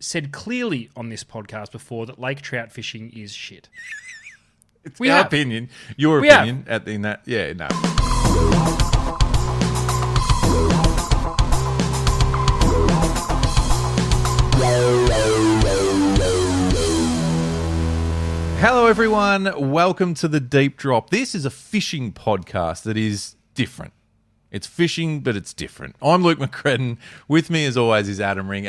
said clearly on this podcast before that lake trout fishing is shit. It's our opinion. Your opinion in that. Yeah, no. Hello, everyone. Welcome to The Deep Drop. This is a fishing podcast that is different. It's fishing, but it's different. I'm Luke McCredden. With me, as always, is Adam Ring.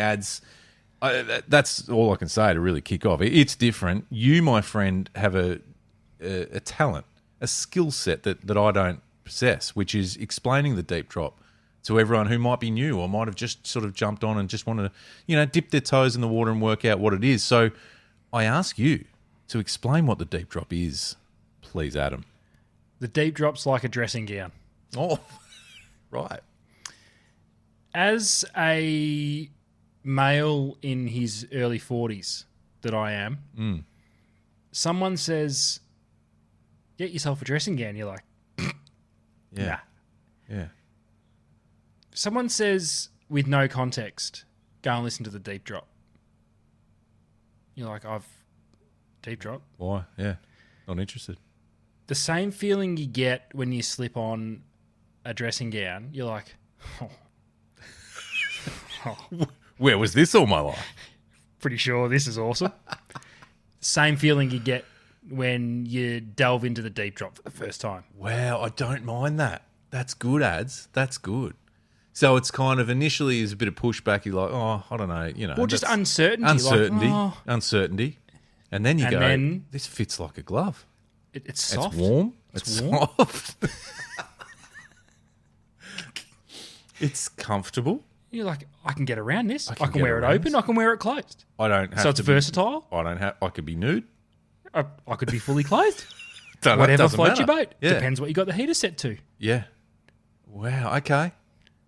That's all I can say to really kick off. It's different. You, my friend, have a talent, a skill set that I don't possess, which is explaining the deep drop to everyone who might be new or might have just sort of jumped on and just want to, dip their toes in the water and work out what it is. So I ask you to explain what the deep drop is, please, Adam. The deep drop's like a dressing gown. Oh, right. As a male in his early 40s that I am, someone says, get yourself a dressing gown. You're like, yeah. Nah. Yeah. Someone says, with no context, go and listen to the deep drop. You're like, deep drop? Why? Yeah. Not interested. The same feeling you get when you slip on a dressing gown, you're like, Where was this all my life? pretty sure this is awesome. Same feeling you get when you delve into the deep drop for the first time. Wow, I don't mind that. That's good, ads. That's good. So it's kind of initially is a bit of pushback. You're like, oh, I don't know, Or just uncertainty. Uncertainty. And then you go, this fits like a glove. It's soft. It's warm. It's warm. Soft. It's comfortable. You're like, I can get around this. I can wear it open. I can wear it closed. I don't have so it's versatile. I could be nude. I could be fully clothed. Whatever floats your boat. Yeah. Depends what you got the heater set to. Yeah. Wow. Okay.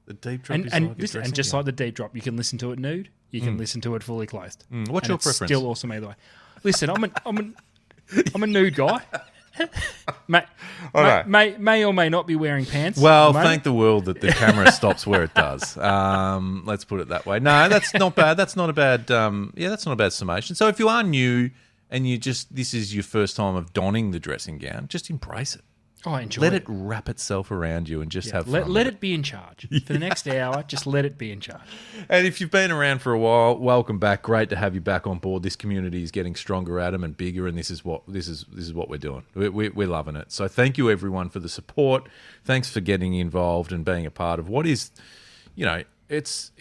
The deep drop is like a dressing and just gown. like the deep drop, you can listen to it nude. You can listen to it fully clothed. What's your preference? Still awesome either way. Listen, I'm a nude guy. May or may not be wearing pants. Well, thank the world that the camera stops where it does. Let's put it that way. No, that's not bad. That's not a bad. That's not a bad summation. So if you are new and this is your first time of donning the dressing gown, just embrace it. Oh, enjoy Let it wrap itself around you and just have fun. Let it be in charge for the next hour. Just let it be in charge. And if you've been around for a while, welcome back. Great to have you back on board. This community is getting stronger, Adam, and bigger, and this is what we're doing. We're loving it. So thank you everyone for the support. Thanks for getting involved and being a part of what is, it's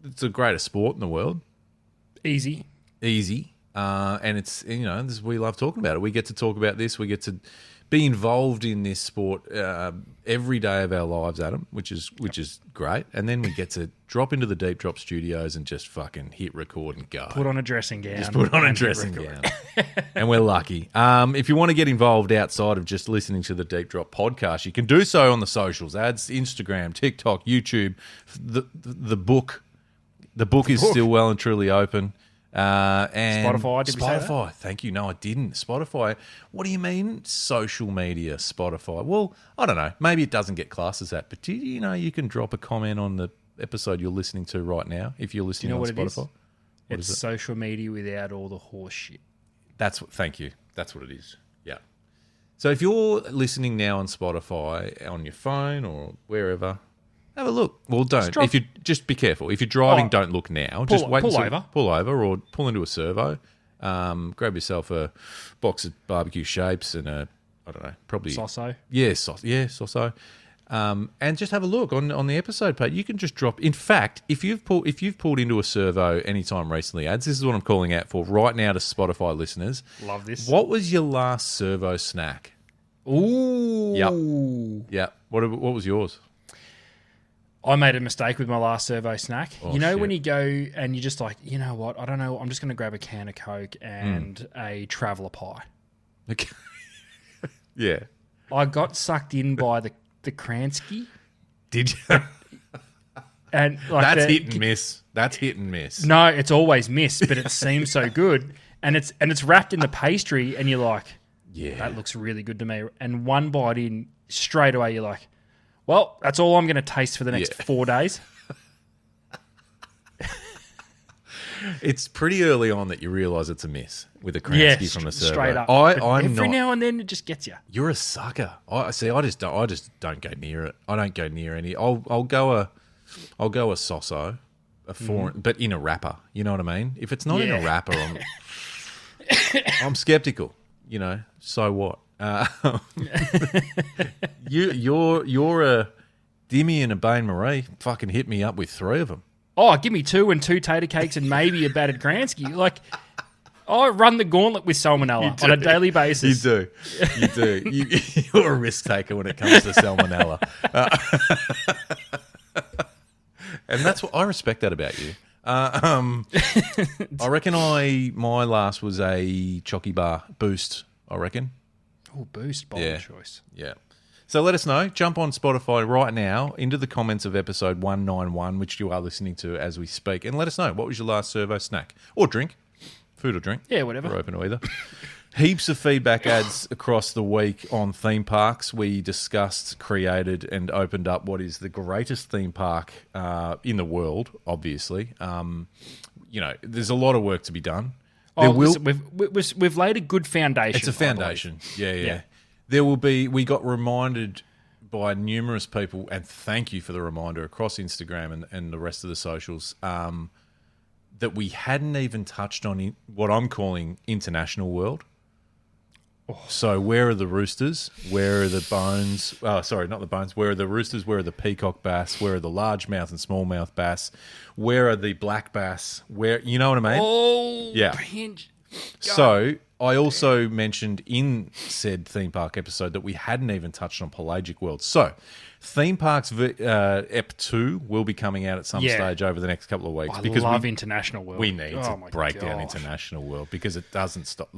the greatest sport in the world. Easy. And it's we love talking about it. We get to talk about this. We get to be involved in this sport every day of our lives, Adam, which is great. And then we get to drop into the Deep Drop studios and just fucking hit record and go. Put on a dressing gown. Just put on a dressing gown. And we're lucky. If you want to get involved outside of just listening to the Deep Drop podcast, you can do so on the socials, ads, Instagram, TikTok, YouTube. The book is still well and truly open. And Spotify, did we say that? Spotify, thank you. No, I didn't. Spotify. What do you mean social media, Spotify? Well, I don't know. Maybe it doesn't get classed as that, but you can drop a comment on the episode you're listening to right now if you're listening on Spotify. It's social media without all the horse shit. Thank you. That's what it is. Yeah. So if you're listening now on Spotify, on your phone or wherever, have a look. Well, don't. If you just be careful. If you're driving, don't look now. Just wait. Pull over, or pull into a servo. Grab yourself a box of barbecue shapes and probably Soso. Yeah, Soso. And just have a look on the episode page. You can just drop. In fact, if you've pulled into a servo anytime recently, ads. This is what I'm calling out for right now to Spotify listeners. Love this. What was your last servo snack? Ooh. Yep. What was yours? I made a mistake with my last servo snack. Shit. When you go and you're just like, you know what? I don't know. I'm just going to grab a can of Coke and a traveller pie. Okay. Yeah. I got sucked in by the Kransky. Did you? And that's hit and miss. That's hit and miss. No, it's always miss, but it seems so good. And it's wrapped in the pastry, and you're like, yeah, that looks really good to me. And one bite in, straight away, you're like, well, that's all I'm going to taste for the next 4 days. It's pretty early on that you realise it's a miss with a Kransky from the servo. Straight up. I'm Every not. now and then it just gets you. You're a sucker. I just don't go near it. I don't go near any. I'll go a Soso, a foreign, but in a wrapper. You know what I mean? If it's not in a wrapper, I'm skeptical. You know, so what? You're a Dimmy and a Bain Marie. Fucking hit me up with 3 of them. Oh, give me 2 and 2 tater cakes and maybe a battered Kransky. Like, I run the gauntlet with salmonella on a daily basis. You do. You're a risk taker when it comes to salmonella. And that's what I respect that about you. I reckon my last was a Chocky Bar Boost, I reckon. Oh, Boost, bold choice. Yeah. So let us know. Jump on Spotify right now into the comments of episode 191, which you are listening to as we speak, and let us know, what was your last servo snack or drink? Food or drink? Yeah, whatever. We're open to either. Heaps of feedback ads across the week on theme parks. We discussed, created, and opened up what is the greatest theme park in the world, obviously. There's a lot of work to be done. We've laid a good foundation. It's a foundation. Yeah. There will be. We got reminded by numerous people, and thank you for the reminder across Instagram and the rest of the socials, that we hadn't even touched on what I'm calling international world. Oh. So where are the roosters? Where are the bones? Oh, sorry, not the bones. Where are the roosters? Where are the peacock bass? Where are the largemouth and smallmouth bass? Where are the black bass? Where, you know what I mean? Oh, yeah. So I also mentioned in said theme park episode that we hadn't even touched on pelagic world. So theme parks Ep 2 will be coming out at some stage over the next couple of weeks. I love international world. We need to break down international world because it doesn't stop.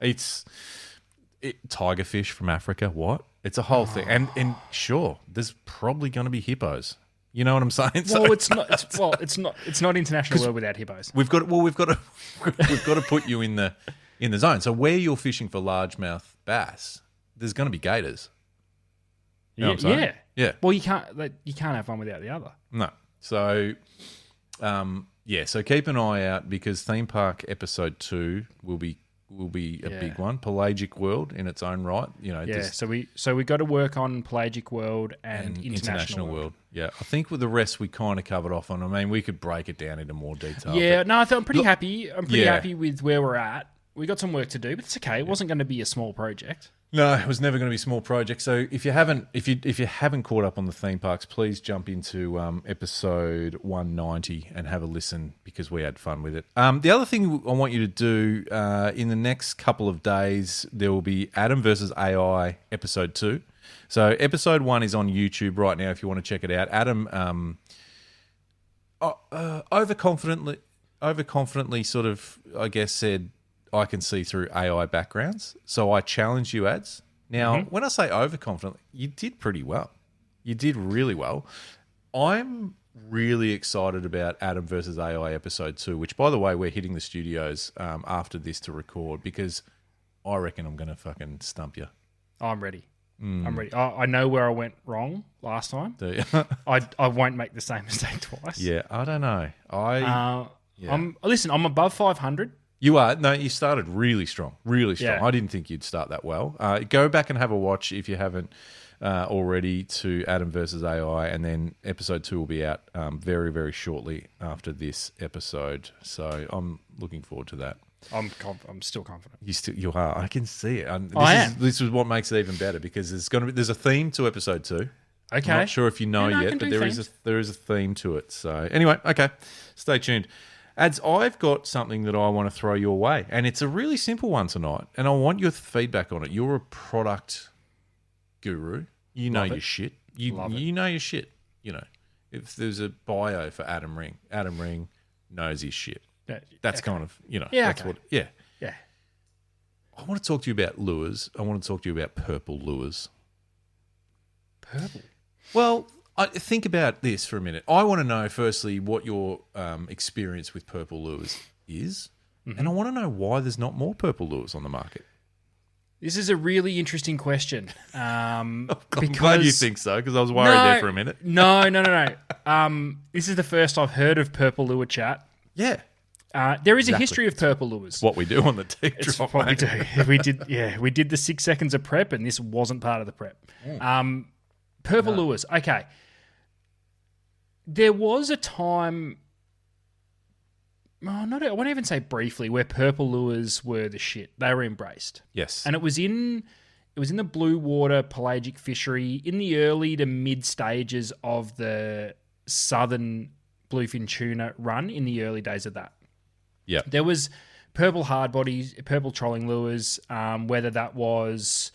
It's tigerfish from Africa. What? It's a whole thing. And sure, there's probably going to be hippos. You know what I'm saying? Well, it's not international world without hippos. We've got to put you in the zone. So where you're fishing for largemouth bass, there's going to be gators. You know what I'm saying? Yeah. Well, you can't have one without the other. No. So, so keep an eye out because theme park episode 2 will be a big one. Pelagic world in its own right. So we got to work on pelagic world and international world. Yeah, I think with the rest we kind of covered off on. I mean, we could break it down into more detail. Yeah, no, I'm pretty happy. I'm pretty happy with where we're at. We got some work to do, but it's okay. It wasn't going to be a small project. No, it was never going to be a small project. So if you haven't caught up on the theme parks, please jump into episode 190 and have a listen because we had fun with it. The other thing I want you to do in the next couple of days, there will be Adam versus AI episode 2. So episode 1 is on YouTube right now if you want to check it out. Adam overconfidently sort of, I guess, said, I can see through AI backgrounds. So I challenge you, Ads. Now, when I say overconfident, you did pretty well. You did really well. I'm really excited about Adam versus AI episode 2, which, by the way, we're hitting the studios after this to record because I reckon I'm going to fucking stump you. I'm ready. I'm ready. I know where I went wrong last time. Do you? I won't make the same mistake twice. Yeah, I don't know. I'm above 500. You are. No, you started really strong. Really strong. Yeah. I didn't think you'd start that well. Go back and have a watch if you haven't already to Adam versus AI, and then episode 2 will be out very, very shortly after this episode. So I'm looking forward to that. I'm still confident. You are. I can see it. This is what makes it even better because there's a theme to episode 2. Okay. I'm not sure if you know yet, but there is a theme to it. So anyway, okay, stay tuned. Ads, I've got something that I want to throw your way, and it's a really simple one tonight, and I want your feedback on it. You're a product guru. You know your shit. You know your shit. You know, if there's a bio for Adam Ring knows his shit. That's kind of, that's what, yeah. I want to talk to you about lures. I want to talk to you about purple lures. Purple? Well, think about this for a minute. I want to know, firstly, what your experience with purple lures is, and I want to know why there's not more purple lures on the market. This is a really interesting question. I'm glad you think so, because I was worried there for a minute. No. This is the first I've heard of purple lure chat. Yeah. There is a history of purple lures. What we do on the deep It's drop, what we mate. do. We did the 6 seconds of prep, and this wasn't part of the prep. Purple lures. Okay. There was a time, I won't even say briefly, where purple lures were the shit. They were embraced. Yes. And it was in the blue water pelagic fishery in the early to mid stages of the southern bluefin tuna run in the early days of that. Yeah. There was purple hard bodies, purple trolling lures, whether that was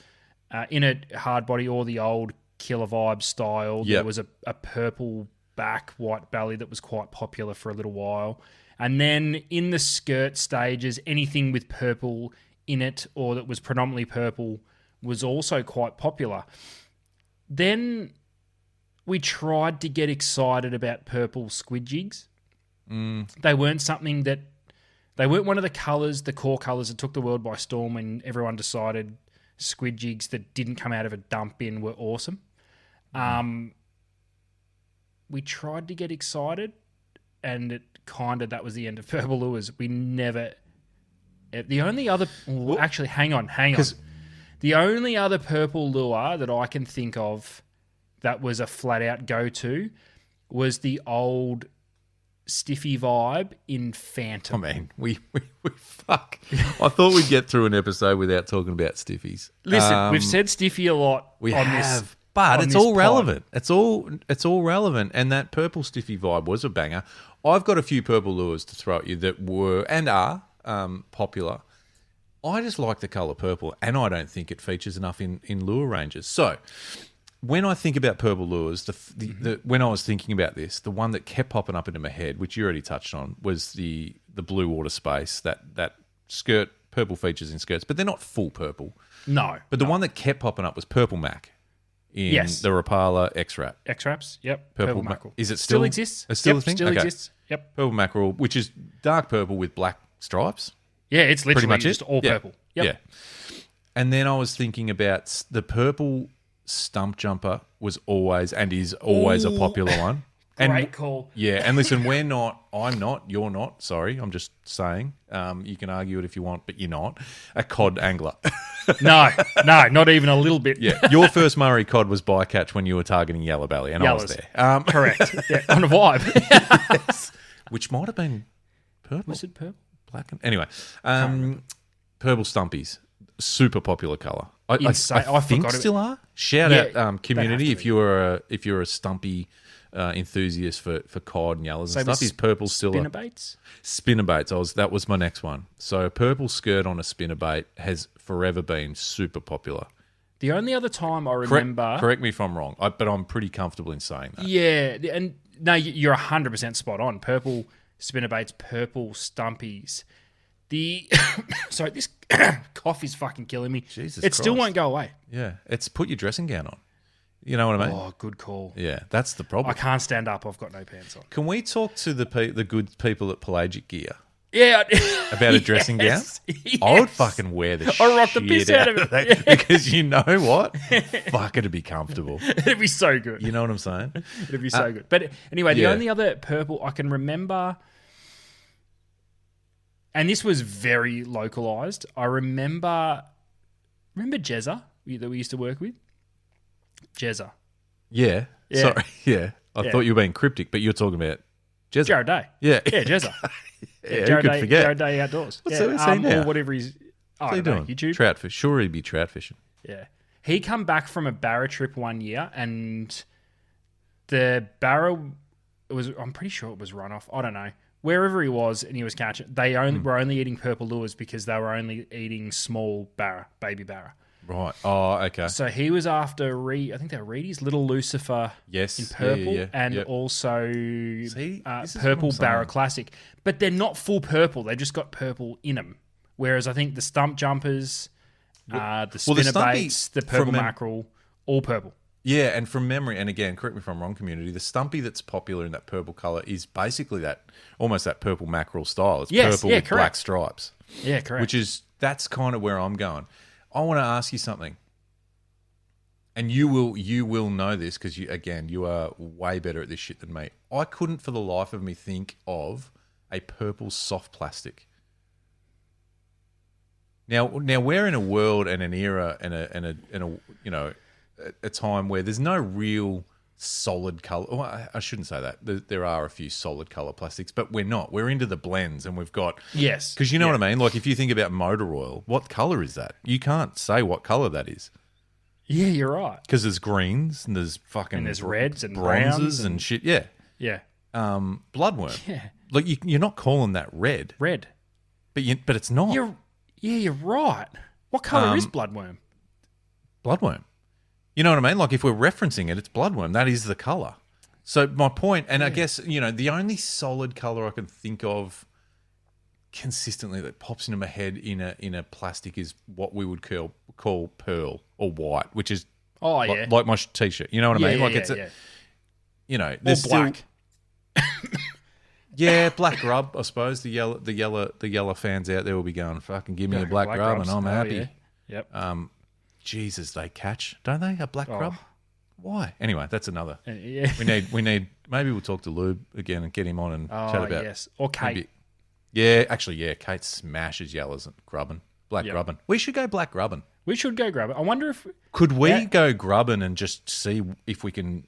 in a hard body or the old Killer Vibe style. Yep. There was a purple back, white belly that was quite popular for a little while. And then in the skirt stages, anything with purple in it or that was predominantly purple was also quite popular. Then we tried to get excited about purple squid jigs. They weren't one of the colours, the core colours that took the world by storm when everyone decided squid jigs that didn't come out of a dump bin were awesome. We tried to get excited, and that was the end of purple lures. We never... The only other... Actually, hang on. The only other purple lure that I can think of that was a flat-out go-to was the old Stiffy Vibe in Phantom. I mean, we fuck. I thought we'd get through an episode without talking about stiffies. Listen, we've said Stiffy a lot this. But it's all pod. relevant. It's all relevant. And that purple Stiffy Vibe was a banger. I've got a few purple lures to throw at you that were and are popular. I just like the colour purple, and I don't think it features enough in lure ranges. So when I think about purple lures, when I was thinking about this, the one that kept popping up into my head, which you already touched on, was the blue water space, that skirt, purple features in skirts, but they're not full purple. No. But the one that kept popping up was Purple Mac in the Rapala X-Wrap. X-Wraps, yep. Purple mackerel. Is it still exists? It's still a thing? Still Okay. exists. Yep. Purple mackerel, which is dark purple with black stripes. Yeah, it's literally Pretty much just all purple. Yep. Yeah. And then I was thinking about the purple stump jumper was always and is always a popular one. And, Great call. Yeah, and listen, I'm not, you're not, sorry, I'm just saying, you can argue it if you want, but you're not, a cod angler. No, not even a little bit. Yeah, your first Murray cod was bycatch when you were targeting yellow belly, and Yellows. I was there. Correct. Yeah, on a vibe. Yes. Which might have been purple. Was it purple? Black. Anyway, purple stumpies, super popular colour. Insane. I think forgot still are. Shout out community they have if you're a stumpy enthusiast for cod and yellows and So stuff. Is purple still spinnerbaits? Spinnerbaits. That was my next one. So a purple skirt on a spinnerbait has forever been super popular. The only other time I remember... Correct me if I'm wrong, but I'm pretty comfortable in saying that. Yeah, and no, you're 100% spot on. Purple spinnerbaits, purple stumpies. Sorry, this cough is fucking killing me. Jesus It still Christ. won't go away. Yeah, it's put your dressing gown on. You know what I mean? Oh, good call. Yeah, that's the problem. I can't stand up. I've got no pants on. Can we talk to the good people at Pelagic Gear Yeah. about a dressing gown? Yes. I would fucking wear the I rock the piss out of it. that because you know what? Fuck, it'd be comfortable. It'd be so good. You know what I'm saying? It'd be so good. But anyway, the yeah. only other purple I can remember, and this was very localized, I remember Jezza that we used to work with? Jezza. Yeah. Yeah. Sorry. Yeah. I thought you were being cryptic, but you're talking about Jezza. Jared Day. Yeah. Yeah, Jezza. Yeah, Jared who could Day, forget? Jared Day Outdoors. What's yeah, he now? or whatever he's... What's he doing? YouTube. Trout fish. Sure, he'd be trout fishing. Yeah. He come back from a barra trip one year, and the barra, I'm pretty sure it was runoff. I don't know. Wherever he was and he was catching, they were only eating purple lures because they were only eating small barra, baby barra. Right. Oh, okay. So he was after, I think they were Reedy's Little Lucifer Yes. in purple, Yeah. and Yep. also this is what purple I'm barra saying. classic. But they're not full purple. They just got purple in them. Whereas I think the stump jumpers, the spinner stumpy, baits, the purple from mackerel, all purple. Yeah, and from memory, and again, correct me if I'm wrong, community, the stumpy that's popular in that purple colour is basically almost that purple mackerel style. It's Yes, purple yeah, with correct. black stripes. Yeah, correct. That's kind of where I'm going. I want to ask you something. And you will know this because you are way better at this shit than me. I couldn't for the life of me think of a purple soft plastic. Now we're in a world and an era and a time where there's no real solid color. Well, I shouldn't say that. There are a few solid color plastics, but we're not. We're into the blends, and we've got because you know what I mean. Like if you think about motor oil, what color is that? You can't say what color that is. Yeah, you're right. Because there's greens and there's fucking there's reds and bronzes browns and shit. Yeah, yeah. Bloodworm. Yeah, Like you're not calling that red, red. but it's not. You're right. What color is bloodworm? Bloodworm. You know what I mean? Like if we're referencing it, it's bloodworm. That is the color. So my point, and I guess the only solid color I can think of consistently that pops into my head in a plastic is what we would call pearl or white, which is like my t-shirt. You know what I mean? Like it's there's or black. Yeah, black grub, I suppose. The yellow fans out there will be going, fucking give me a black grub grubs. and I'm happy. Yeah. Yep. Jesus, they catch, don't they? A black grub? Why? Anyway, that's another. Yeah. We need. Maybe we'll talk to Lube again and get him on and chat about. Yes, or Kate. Kate smashes yellows and grubbing, black grubbing. We should go black grubbing. We should go grub it. I wonder if could we go grubbing and just see if we can,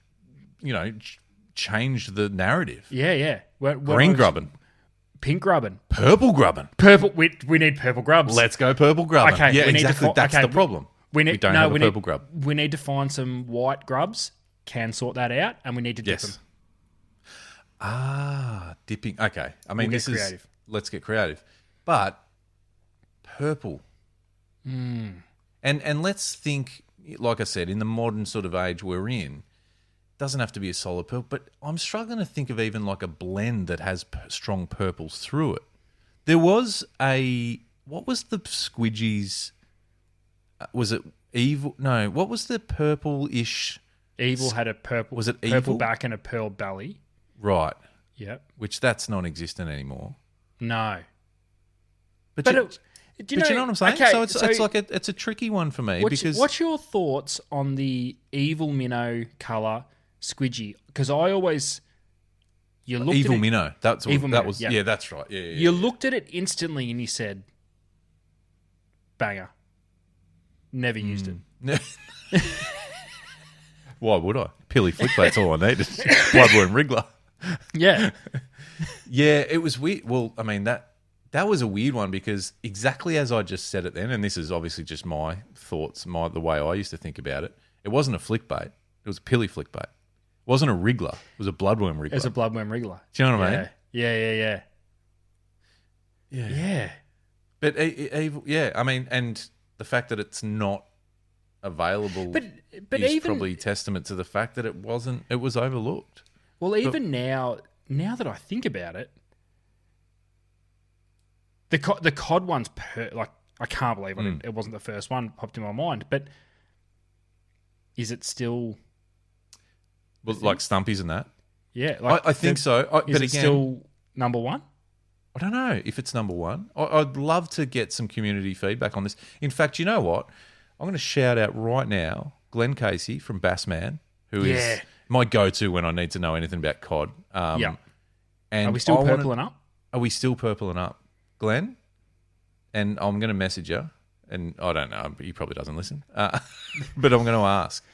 change the narrative. Yeah. Green grubbing, pink grubbing, purple grubbing, purple. We need purple grubs. Let's go purple grubbing. Okay, yeah, exactly. That's the problem. We don't have a purple grub. We need to find some white grubs. Can sort that out, and we need to dip them. Dipping. Okay. I mean, this is let's get creative, but purple. And let's think, like I said, in the modern sort of age we're in, doesn't have to be a solid purple, but I'm struggling to think of even like a blend that has strong purples through it. There was what was the squidgies? Was it Evil? No, what was the purple-ish? Evil had a purple. Was it purple Evil? back and a pearl belly? Right. Yep. Which that's non-existent anymore. No. But you know what I'm saying? Okay, so it's a tricky one for me because what's your thoughts on the evil minnow color squidgy? Because I always looked evil at it, minnow. That's what, evil that minnow, was. yeah. Yeah, that's right. Yeah. You looked at it instantly and you said, "Banger." Never used it. Why would I? Pilly flick bait's all I needed. Bloodworm wriggler. Yeah. Yeah, it was weird. Well, I mean, that was a weird one because exactly as I just said it then, and this is obviously just my thoughts, the way I used to think about it, it wasn't a flick bait. It was a pilly flick bait. It wasn't a wriggler. It was a bloodworm wriggler. It's a bloodworm wriggler. Do you know what I mean? Yeah. But, I mean, and the fact that it's not available but is even, probably testament to the fact that it was overlooked. Well, even now that I think about it, the cod one's I can't believe it wasn't the first one popped in my mind. But is it still? Well, like Stumpies and that. Yeah, I think so. Is it still number one? I don't know if it's number one. I'd love to get some community feedback on this. In fact, you know what? I'm going to shout out right now Glenn Casey from Bassman, who is my go-to when I need to know anything about cod. And are we still purpling up? Are we still purpling up, Glenn? And I'm going to message you, and I don't know, but he probably doesn't listen. But I'm going to ask.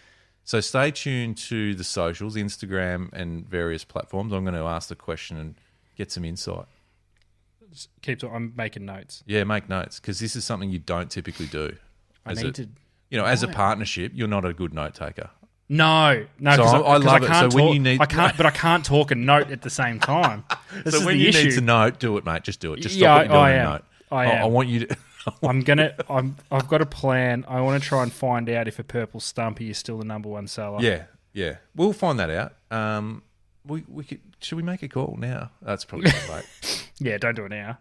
So stay tuned to the socials, Instagram and various platforms. I'm going to ask the question and get some insight. I'm making notes. Yeah, make notes because this is something you don't typically do. As a partnership, you're not a good note taker. No. So I love it. So when you need, I can't talk and note at the same time. So when you need to note, do it, mate. Just do it. Just yeah, stop what you're doing and note. I am. I want you to. I've got a plan. I want to try and find out if a purple Stumpy is still the number one seller. Yeah. We'll find that out. Should we make a call now? That's probably not late. Yeah, don't do it now.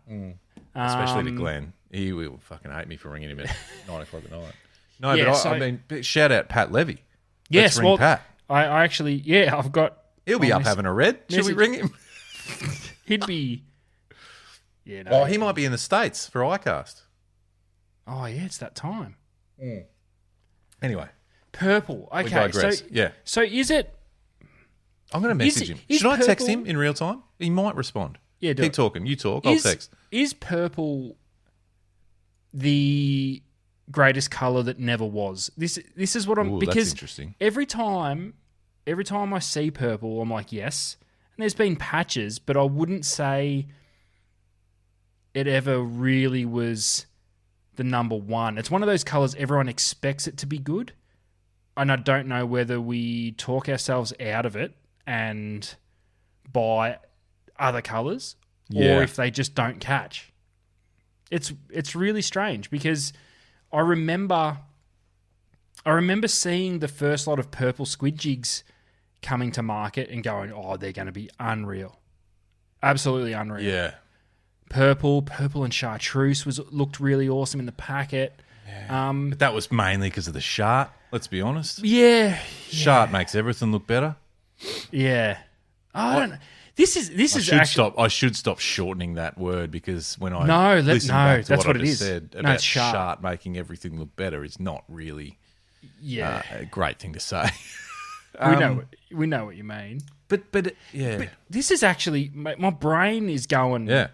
Especially to Glenn. He will fucking hate me for ringing him at 9 o'clock at night. No, I mean, shout out Pat Levy. Yes, Let's ring Pat. I actually, I've got. He'll be up having a red. Should we ring him? He'd be. Yeah. No. Oh, he might be in the States for iCast. Oh yeah, it's that time. Anyway, purple. Okay, we digress. So is it? I'm going to message him. Should I text him in real time? He might respond. Yeah, do Keep it. talking. You talk. I'll text. Is purple the greatest color that never was? This is what I'm Ooh, because that's interesting. every time I see purple, I'm like, yes. And there's been patches, but I wouldn't say it ever really was the number one. It's one of those colors everyone expects it to be good, and I don't know whether we talk ourselves out of it and buy other colors, Yeah. or if they just don't catch. It's really strange because I remember seeing the first lot of purple squid jigs coming to market and going, oh, they're going to be unreal, absolutely unreal. Yeah. Purple and chartreuse looked really awesome in the packet. But that was mainly because of the shart, let's be honest. Yeah, Shart makes everything look better. yeah. I don't know. This is I should stop shortening that word because when I listen no, back to that's what I what it just is. said No, about it's shart. shart making everything look better is not really a great thing to say. we know what you mean. But yeah. But this is actually my brain is going. Yeah.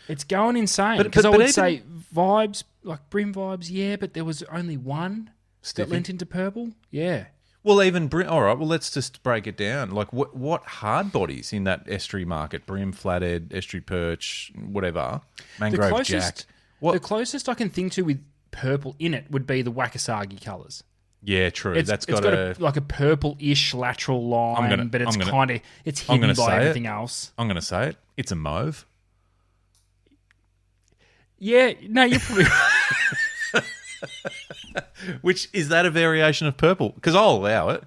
It's going insane. But Because I would even- say vibes, like brim vibes, yeah, but there was only one Stiffy. that lent into purple. Yeah. Well, even brim. All right. Well, let's just break it down. Like, what hard bodies in that estuary market? Brim, flathead, estuary perch, whatever. Mangrove jack. What? The closest I can think to with purple in it would be the Wakasagi colours. Yeah, true. It's got like a purple-ish lateral line, but it's hidden by everything else. I'm going to say it. It's a mauve. Yeah, no, you're probably Which is that a variation of purple? Because I'll allow it.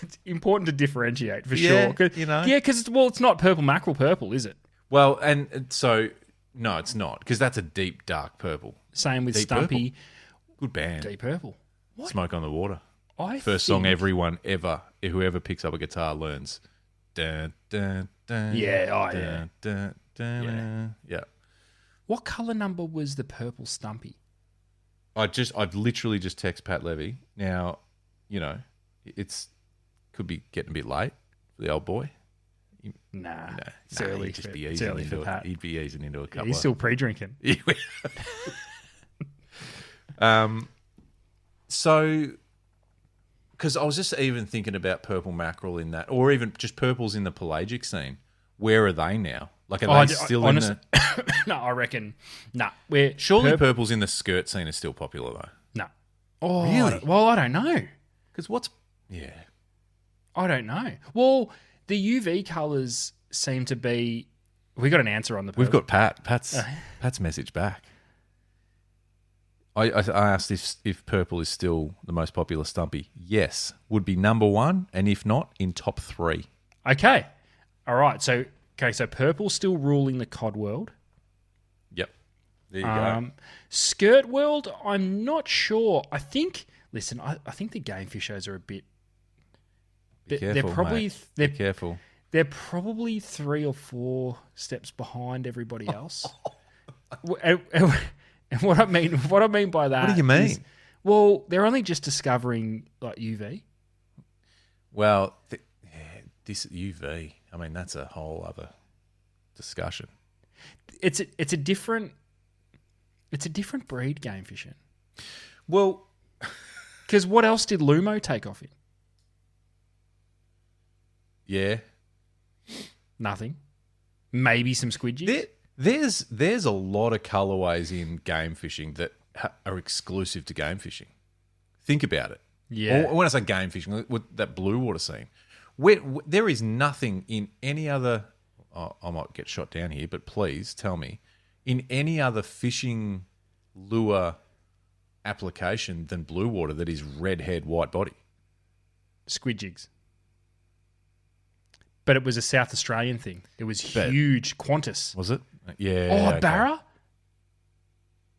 It's important to differentiate for Yeah, sure. 'Cause- you know. Yeah, because it's not purple mackerel purple, is it? Well, and so no, it's not because that's a deep dark purple. Same with Deep Stumpy, Good band. deep purple. Smoke on the Water. I First song everyone ever, whoever picks up a guitar learns. Dun, dun, dun, Yeah, oh, dun, yeah. dun, dun, dun. Yeah. What color number was the purple Stumpy? I've literally just text Pat Levy. Now, could be getting a bit late for the old boy. Nah, it's Nah, early. he'd just be It's easing early into for it. Pat. He'd be easing into a couple. He's still pre-drinking. So, because I was just even thinking about purple mackerel in that, or even just purples in the pelagic scene. Where are they now? Like, are they still in the? No, I reckon. Nah, we're Surely purples in the skirt scene are still popular though. No. Oh, Really? Well, I don't know. Because I don't know. Well, the UV colours seem to be. We got an answer on the. We've got Pat's message back. I asked if purple is still the most popular Stumpy. Yes, would be number one, and if not, in top 3. Okay. All right. So purple's still ruling the COD world. Yep. There you go. Skirt world, I'm not sure. I think. Listen, I think the game fish shows are a bit. Be careful, they're probably mate. Be careful. They're probably 3 or 4 steps behind everybody else. And what I mean by that. What do you mean? is, well, they're only just discovering like UV. Well, this UV. I mean, that's a whole other discussion. It's a different breed game fishing. Well, because what else did Lumo take off in? Yeah. Nothing. Maybe some squid jigs. There's a lot of colorways in game fishing that are exclusive to game fishing. Think about it. Yeah. Or when I say game fishing, with that blue water scene, there is nothing in any other. Oh, I might get shot down here, but please tell me, in any other fishing lure application than blue water that is red head, white body. Squid jigs. But it was a South Australian thing. It was huge. Qantas. Was it? Yeah. Oh, okay. Barra?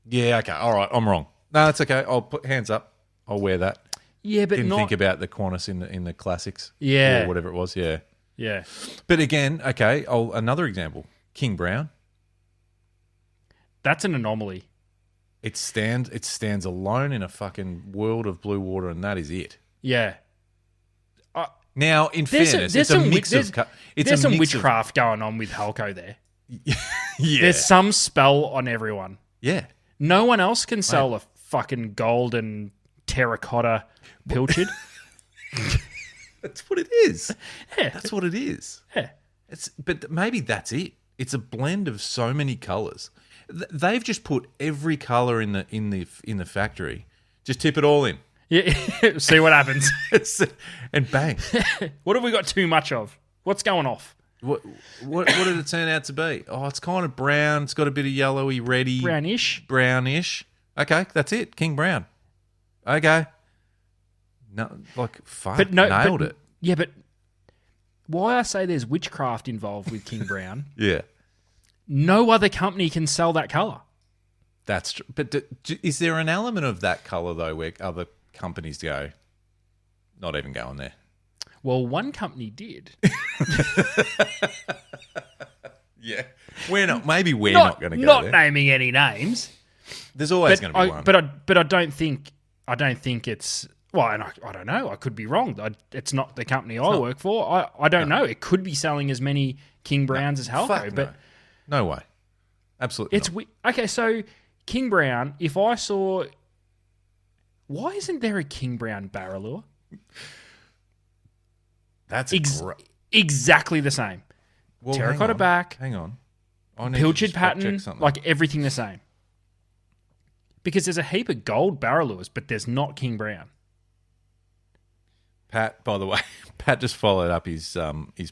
Yeah, okay. All right, I'm wrong. No, that's okay. I'll put hands up. I'll wear that. Yeah, but Didn't think about the Qantas in the classics. Yeah. Or whatever it was, yeah. Yeah. But again, okay, another example. King Brown. That's an anomaly. It stands alone in a fucking world of blue water, and that is it. Yeah. Now, in fairness, it's a mix of... There's some witchcraft going on with Helco there. Yeah. There's some spell on everyone. Yeah. No one else can sell a fucking golden terracotta pilchard. That's what it is. Yeah. That's what it is. Yeah. But maybe that's it. It's a blend of so many colours. They've just put every colour in the factory. Just tip it all in. Yeah. See what happens. And bang. What have we got too much of? What's going off? What did it turn out to be? Oh, it's kind of brown. It's got a bit of yellowy, reddy. Brownish. Okay, that's it. King Brown. Okay. No, fuck. Nailed it. Yeah, but why I say there's witchcraft involved with King Brown? Yeah. No other company can sell that colour. That's true. But is there an element of that colour, though, where other companies go, not even going there? Well, one company did. Yeah. Maybe we're not going to go there. Not naming any names. There's always going to be one. But I don't think it's... Well, and I don't know. I could be wrong. It's not the company I work for. I don't know. It could be selling as many King Browns as Helco. But no way. Absolutely not. Okay, so King Brown, if I saw... Why isn't there a King Brown Barralure? That's exactly the same. Well, Terracotta back. Hang on. Pilchard pattern, like everything the same. Because there's a heap of gold Barralures, but there's not King Brown. Pat, by the way, Pat just followed up his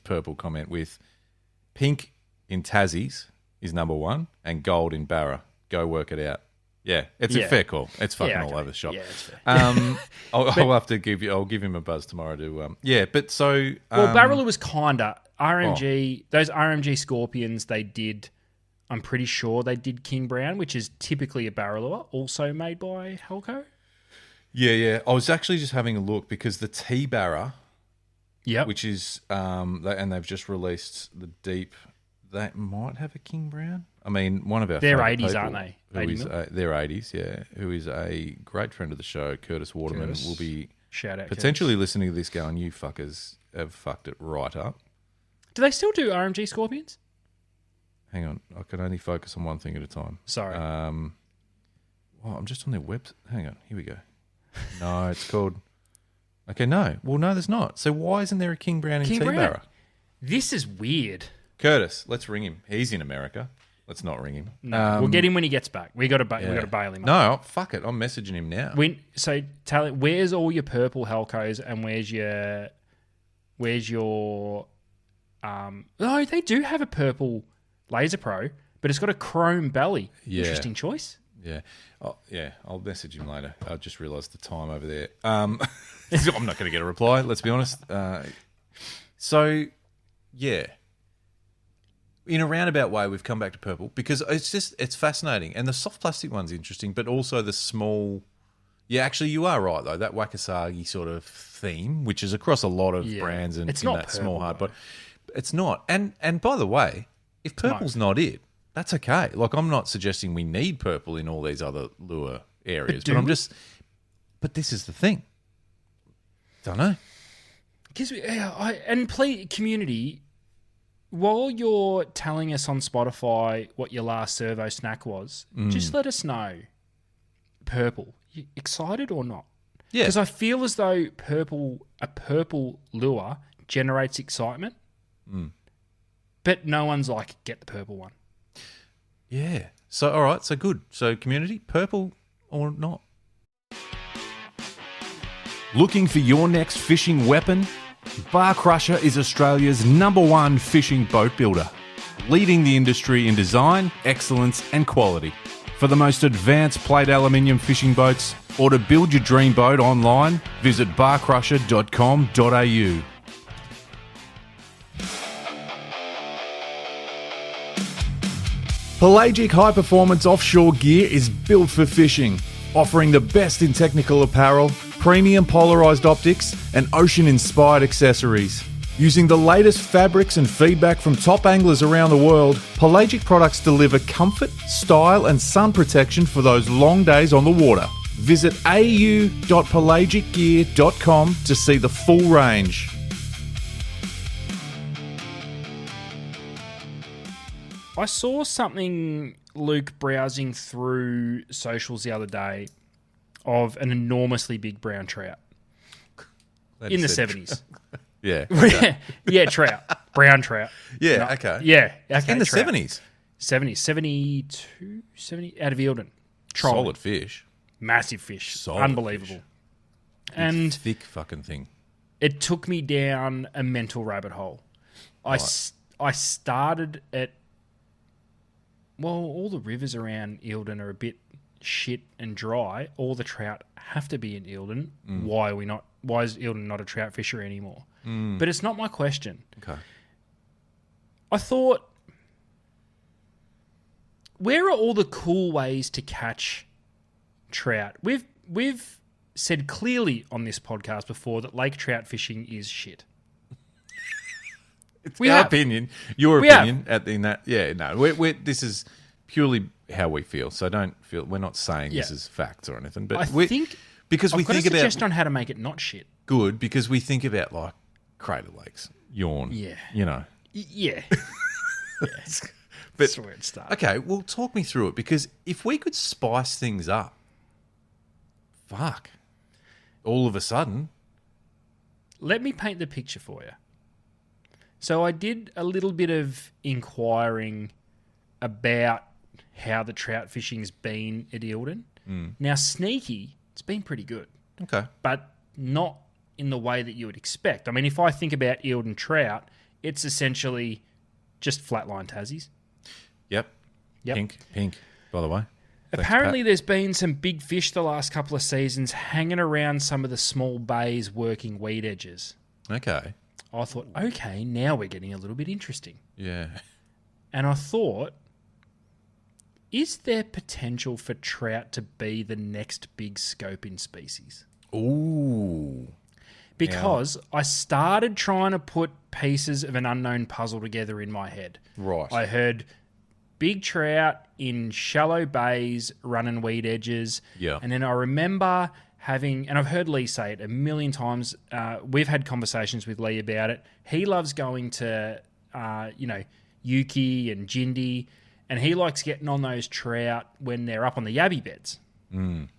purple comment with pink in Tassie's is number one and gold in Barra. Go work it out. Yeah, it's a fair call. It's fucking all over the shop. Yeah, it's fair. I'll have to I'll give him a buzz tomorrow to but so well, Barralure was kinda RMG. Those RMG Scorpions they did. I'm pretty sure they did King Brown, which is typically a Barralure, also made by Helco. Yeah. I was actually just having a look because the T-Barra, which is and they've just released the Deep. They might have a King Brown. I mean, one of our they're 80s, people, aren't they? They're 80s, yeah. Who is a great friend of the show, Curtis Waterman, will be shout out potentially listening to this going, you fuckers have fucked it right up. Do they still do RMG Scorpions? Hang on, I can only focus on one thing at a time. Sorry. I'm just on their website. Hang on, here we go. No, it's called... Okay, no. Well, no, there's not. So why isn't there a King Brown in T-Barra? This is weird. Curtis, let's ring him. He's in America. Let's not ring him. No, we'll get him when he gets back. We got to bail him up. No, fuck it. I'm messaging him now. So tell it, where's all your purple Helcos and where's your oh, they do have a purple Laser Pro, but it's got a chrome belly. Yeah. Interesting choice. Yeah. Oh, yeah, I'll message him later. I just realised the time over there. I'm not going to get a reply, let's be honest. So, yeah. In a roundabout way, we've come back to purple because it's fascinating. And the soft plastic one's interesting, but also the small... Yeah, actually, you are right, though. That Wakasagi sort of theme, which is across a lot of brands and it's in not that purple, small hard, but it's not. And by the way, if purple's not it, that's okay. Like, I'm not suggesting we need purple in all these other lure areas, but this is the thing. Don't know. And please, community, while you're telling us on Spotify what your last servo snack was, just let us know. Purple, you excited or not? Yeah. Because I feel as though a purple lure generates excitement, but no one's like, get the purple one. Yeah. So, all right. So, good. So, community, purple or not? Looking for your next fishing weapon? Bar Crusher is Australia's #1 fishing boat builder, leading the industry in design, excellence and quality. For the most advanced plate aluminium fishing boats or to build your dream boat online, visit barcrusher.com.au. Pelagic high-performance offshore gear is built for fishing, offering the best in technical apparel, premium polarised optics and ocean-inspired accessories. Using the latest fabrics and feedback from top anglers around the world, Pelagic products deliver comfort, style and sun protection for those long days on the water. Visit au.pelagicgear.com to see the full range. I saw something, Luke, browsing through socials the other day of an enormously big brown trout in the 70s. Yeah. Yeah, trout. Brown trout. Yeah, No, okay. Yeah, okay. In the trout. 70s. 72, 70, out of Eildon. Trolling. Solid fish. Massive fish. Solid Unbelievable. fish. And Thick fucking thing. it took me down a mental rabbit hole. I started at... Well, all the rivers around Eildon are a bit shit and dry. All the trout have to be in Eildon. Why are we not? Why is Eildon not a trout fishery anymore? But it's not my question. Okay. I thought, where are all the cool ways to catch trout? We've said clearly on this podcast before that lake trout fishing is shit. It's We our have. opinion. Your We opinion in that. Yeah, no. This is purely how we feel. So don't feel we're not saying this Yeah. is facts or anything. But I think because we I've got think a about suggestion on how to make it not shit. good because we think about like Crater Lakes, Yawn. Yeah. You know. Yeah. But That's where it starts. okay, well, talk me through it because if we could spice things up, fuck, all of a sudden, Let me paint the picture for you. So I did a little bit of inquiring about how the trout fishing's been at Eildon. Now, sneaky, it's been pretty good, okay, but not in the way that you would expect. I mean, if I think about Eildon trout, it's essentially just flatline Tassies. yep, Yep. pink. By the way, Thanks, Apparently, Pat. there's been some big fish the last couple of seasons hanging around some of the small bays working weed edges. Okay, I thought, okay, now we're getting a little bit interesting. yeah, And I thought, is there potential for trout to be the next big scope in species? ooh, Because I started trying to put pieces of an unknown puzzle together in my head. right, I heard big trout in shallow bays running weed edges. Yeah. And then I remember having, and I've heard Lee say it a million times. We've had conversations with Lee about it. He loves going to, Yuki and Jindy, and he likes getting on those trout when they're up on the yabby beds.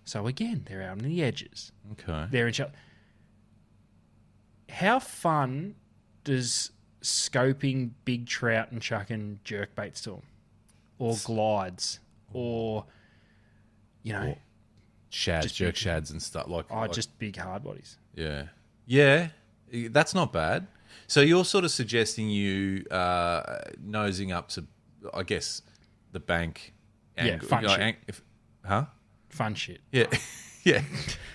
So again, they're out on the edges. okay. They're in shallow. How fun does scoping big trout and chucking jerk baits to them? Or glides? Or, Shads, just jerk big- shads and stuff like. just big hard bodies. Yeah, that's not bad. So you're sort of suggesting you nosing up to, I guess, the bank. Yeah, fun shit. Huh? Fun shit. Yeah, yeah.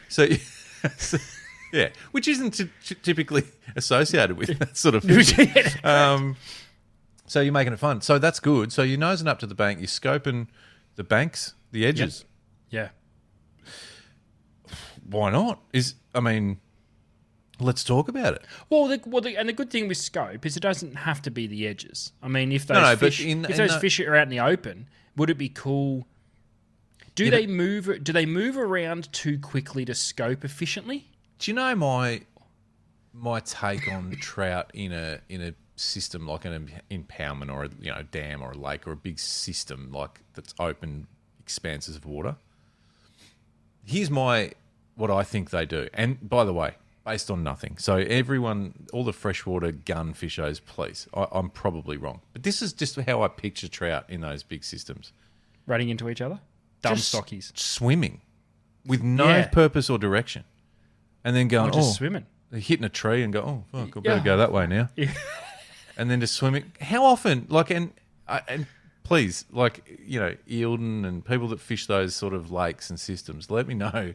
So, yeah, which isn't typically associated with that sort of fishing. So you're making it fun. So that's good. So you're nosing up to the bank. You're scoping the banks, the edges. Yeah. Why not? Let's talk about it. Well, and the good thing with scope is it doesn't have to be the edges. I mean, if those No, but fish, in if those the- fish are out in the open, would it be cool? Do they move around too quickly to scope efficiently? Do you know my take on trout in a system like an impoundment or a dam or a lake or a big system like that's open expanses of water? Here's what I think they do. And by the way, based on nothing. So everyone, all the freshwater gun fishers, please, I'm probably wrong. But this is just how I picture trout in those big systems. Running into each other? Dumb Just stockies. Swimming with no Yeah. purpose or direction. And then going, Just swimming. they're hitting a tree and go, oh, fuck, I better Yeah. go that way now. Yeah. And then just swimming. How often, and please, Eildon and people that fish those sort of lakes and systems, let me know.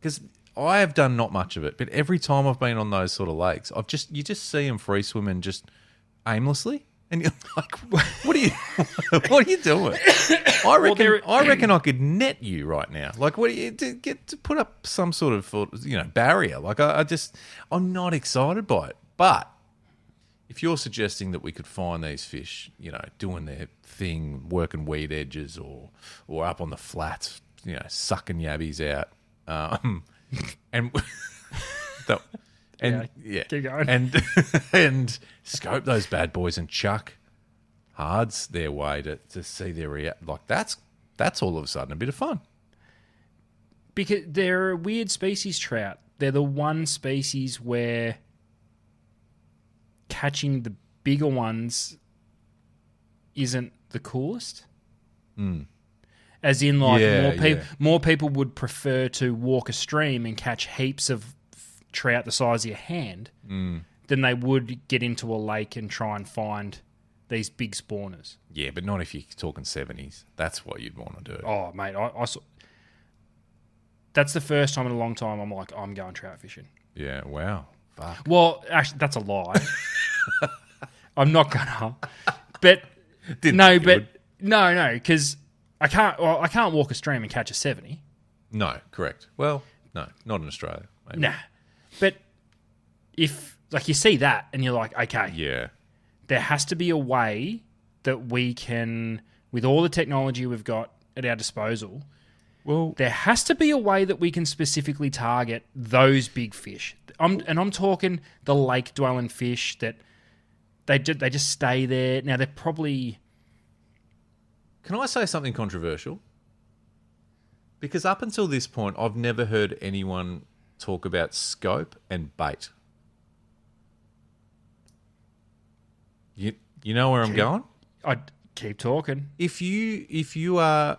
Because I have done not much of it, but every time I've been on those sort of lakes, you just see them free swimming just aimlessly. And you're like, what are you doing? I reckon I could net you right now. Like, what do you get to put up some sort of barrier? Like, I'm not excited by it. But if you're suggesting that we could find these fish, doing their thing, working weed edges or up on the flats, sucking yabbies out, and Keep going. and scope those bad boys and chuck hards their way to see their like that's all of a sudden a bit of fun. Because they're a weird species, trout. They're the one species where catching the bigger ones isn't the coolest. As in, like, more people would prefer to walk a stream and catch heaps of trout the size of your hand than they would get into a lake and try and find these big spawners. Yeah, but not if you're talking 70s. That's what you'd want to do. Oh, mate, I saw... That's the first time in a long time I'm like, I'm going trout fishing. Yeah, wow. Fuck. Well, actually, that's a lie. I'm not gonna. But No, because I can't walk a stream and catch a 70. No, correct. Well, no, not in Australia. Maybe. Nah. But if, like, you see that and you're like, okay, Yeah. there has to be a way that we can, with all the technology we've got at our disposal, Well, there has to be a way that we can specifically target those big fish. I'm talking the lake-dwelling fish that they just stay there. Now, they're probably... can I say something controversial? Because up until this point, I've never heard anyone talk about scope and bait. You know where I'm going? I'd keep talking. If you are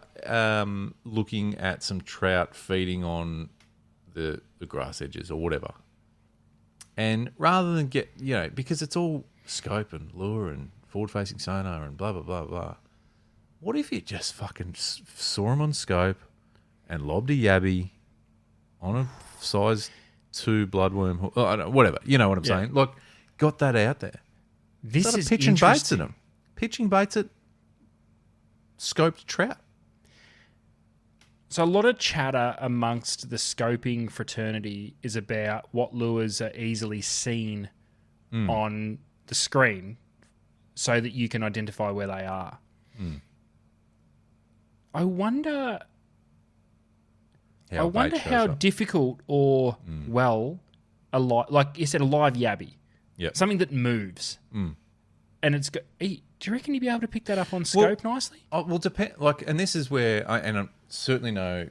looking at some trout feeding on the grass edges or whatever, and rather than get, because it's all scope and lure and forward-facing sonar and blah, blah, blah, blah, what if you just fucking saw them on scope and lobbed a yabby on a size 2 bloodworm hook, whatever, you know what I'm saying? Like, got that out there. This is pitching baits at them. Pitching baits at scoped trout. So a lot of chatter amongst the scoping fraternity is about what lures are easily seen on the screen so that you can identify where they are. I wonder how difficult or a like you said, a live yabby. Yep. Something that moves. And it's got... Do you reckon you'd be able to pick that up on scope nicely? Well, depend. Like, and this is where I'm certainly no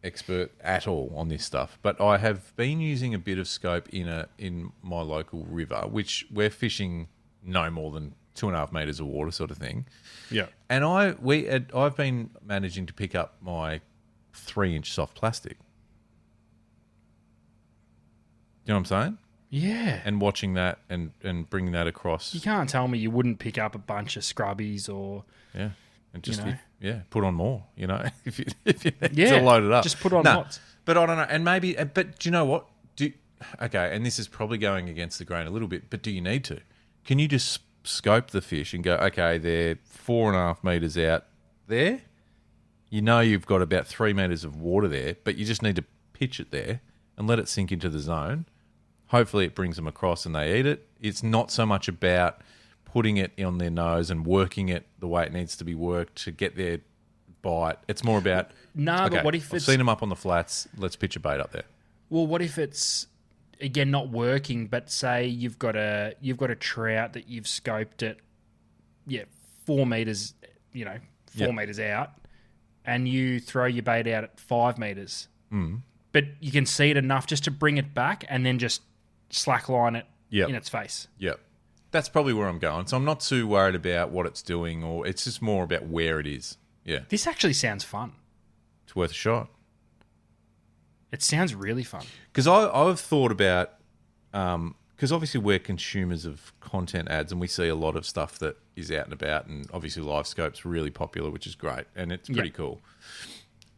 expert at all on this stuff, but I have been using a bit of scope in my local river, which we're fishing no more than 2.5 meters of water, sort of thing. Yeah. And I've been managing to pick up my 3-inch soft plastic. You know what I'm saying? Yeah. And watching that and bringing that across. You can't tell me you wouldn't pick up a bunch of scrubbies or... Yeah. And just, put on more, if you need to load it up. Just put on lots. But I don't know. And maybe, but do you know what? Okay, and this is probably going against the grain a little bit, but do you need to? Can you just scope the fish and go, okay, they're 4.5 meters out there. You've got about 3 meters of water there, but you just need to pitch it there and let it sink into the zone. Hopefully it brings them across and they eat it. It's not so much about putting it on their nose and working it the way it needs to be worked to get their bite. It's more about, but what if I've seen them up on the flats, let's pitch a bait up there. Well, what if it's, again, not working, but say you've got a trout that you've scoped at 4 meters, 4 meters out, and you throw your bait out at 5 meters. But you can see it enough just to bring it back and then just slackline it in its face. Yep. That's probably where I'm going. So I'm not too worried about what it's doing, or it's just more about where it is. Yeah. This actually sounds fun. It's worth a shot. It sounds really fun. Because I've thought about, because obviously we're consumers of content ads and we see a lot of stuff that is out and about, and obviously LiveScope's really popular, which is great, and it's pretty cool.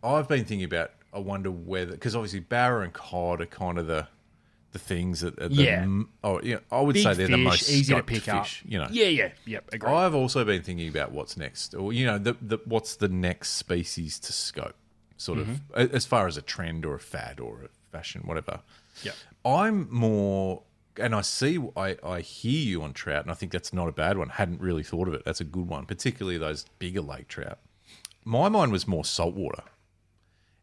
I've been thinking about, I wonder whether, because obviously barra and cod are kind of the things that are I would big say they're fish, the most easy to scoped pick up. fish, Yep, agree. I've also been thinking about what's next, or what's the next species to scope, sort of, as far as a trend or a fad or a fashion, whatever. Yeah, I'm more, and I hear you on trout, and I think that's not a bad one. Hadn't really thought of it. That's a good one, particularly those bigger lake trout. My mind was more saltwater.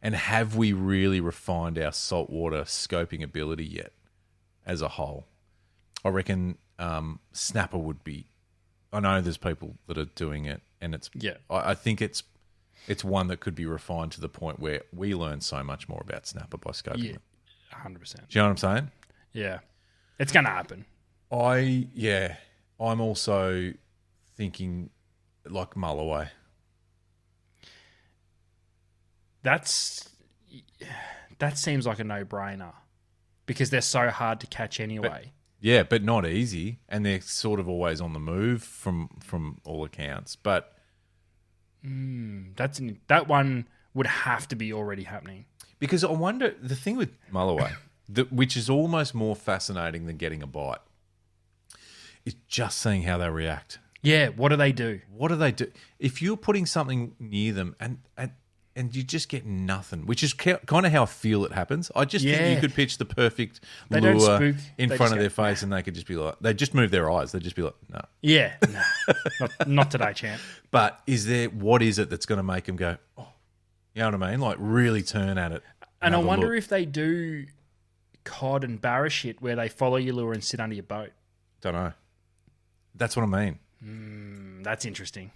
And have we really refined our saltwater scoping ability yet as a whole? I reckon snapper would be I know there's people that are doing it, and it's I think it's one that could be refined to the point where we learn so much more about snapper by scoping Yeah, them. 100%. Do you know what I'm saying? Yeah, it's going to happen. I'm also thinking like mulloway. That seems like a no-brainer because they're so hard to catch anyway. But not easy, and they're sort of always on the move from all accounts. But that one would have to be already happening. Because I wonder, the thing with mulloway, which is almost more fascinating than getting a bite, is just seeing how they react. Yeah, what do they do? What do they do? If you're putting something near them and you just get nothing, which is kind of how I feel it happens. I just think you could pitch the perfect lure in front of their face and they could just be like, they just move their eyes. They'd just be like, no. Yeah, no, not today, champ. But what is it that's going to make them go, oh, you know what I mean? Like really turn at it. And I wonder if they do cod and barra shit where they follow your lure and sit under your boat. Don't know. That's what I mean. That's interesting.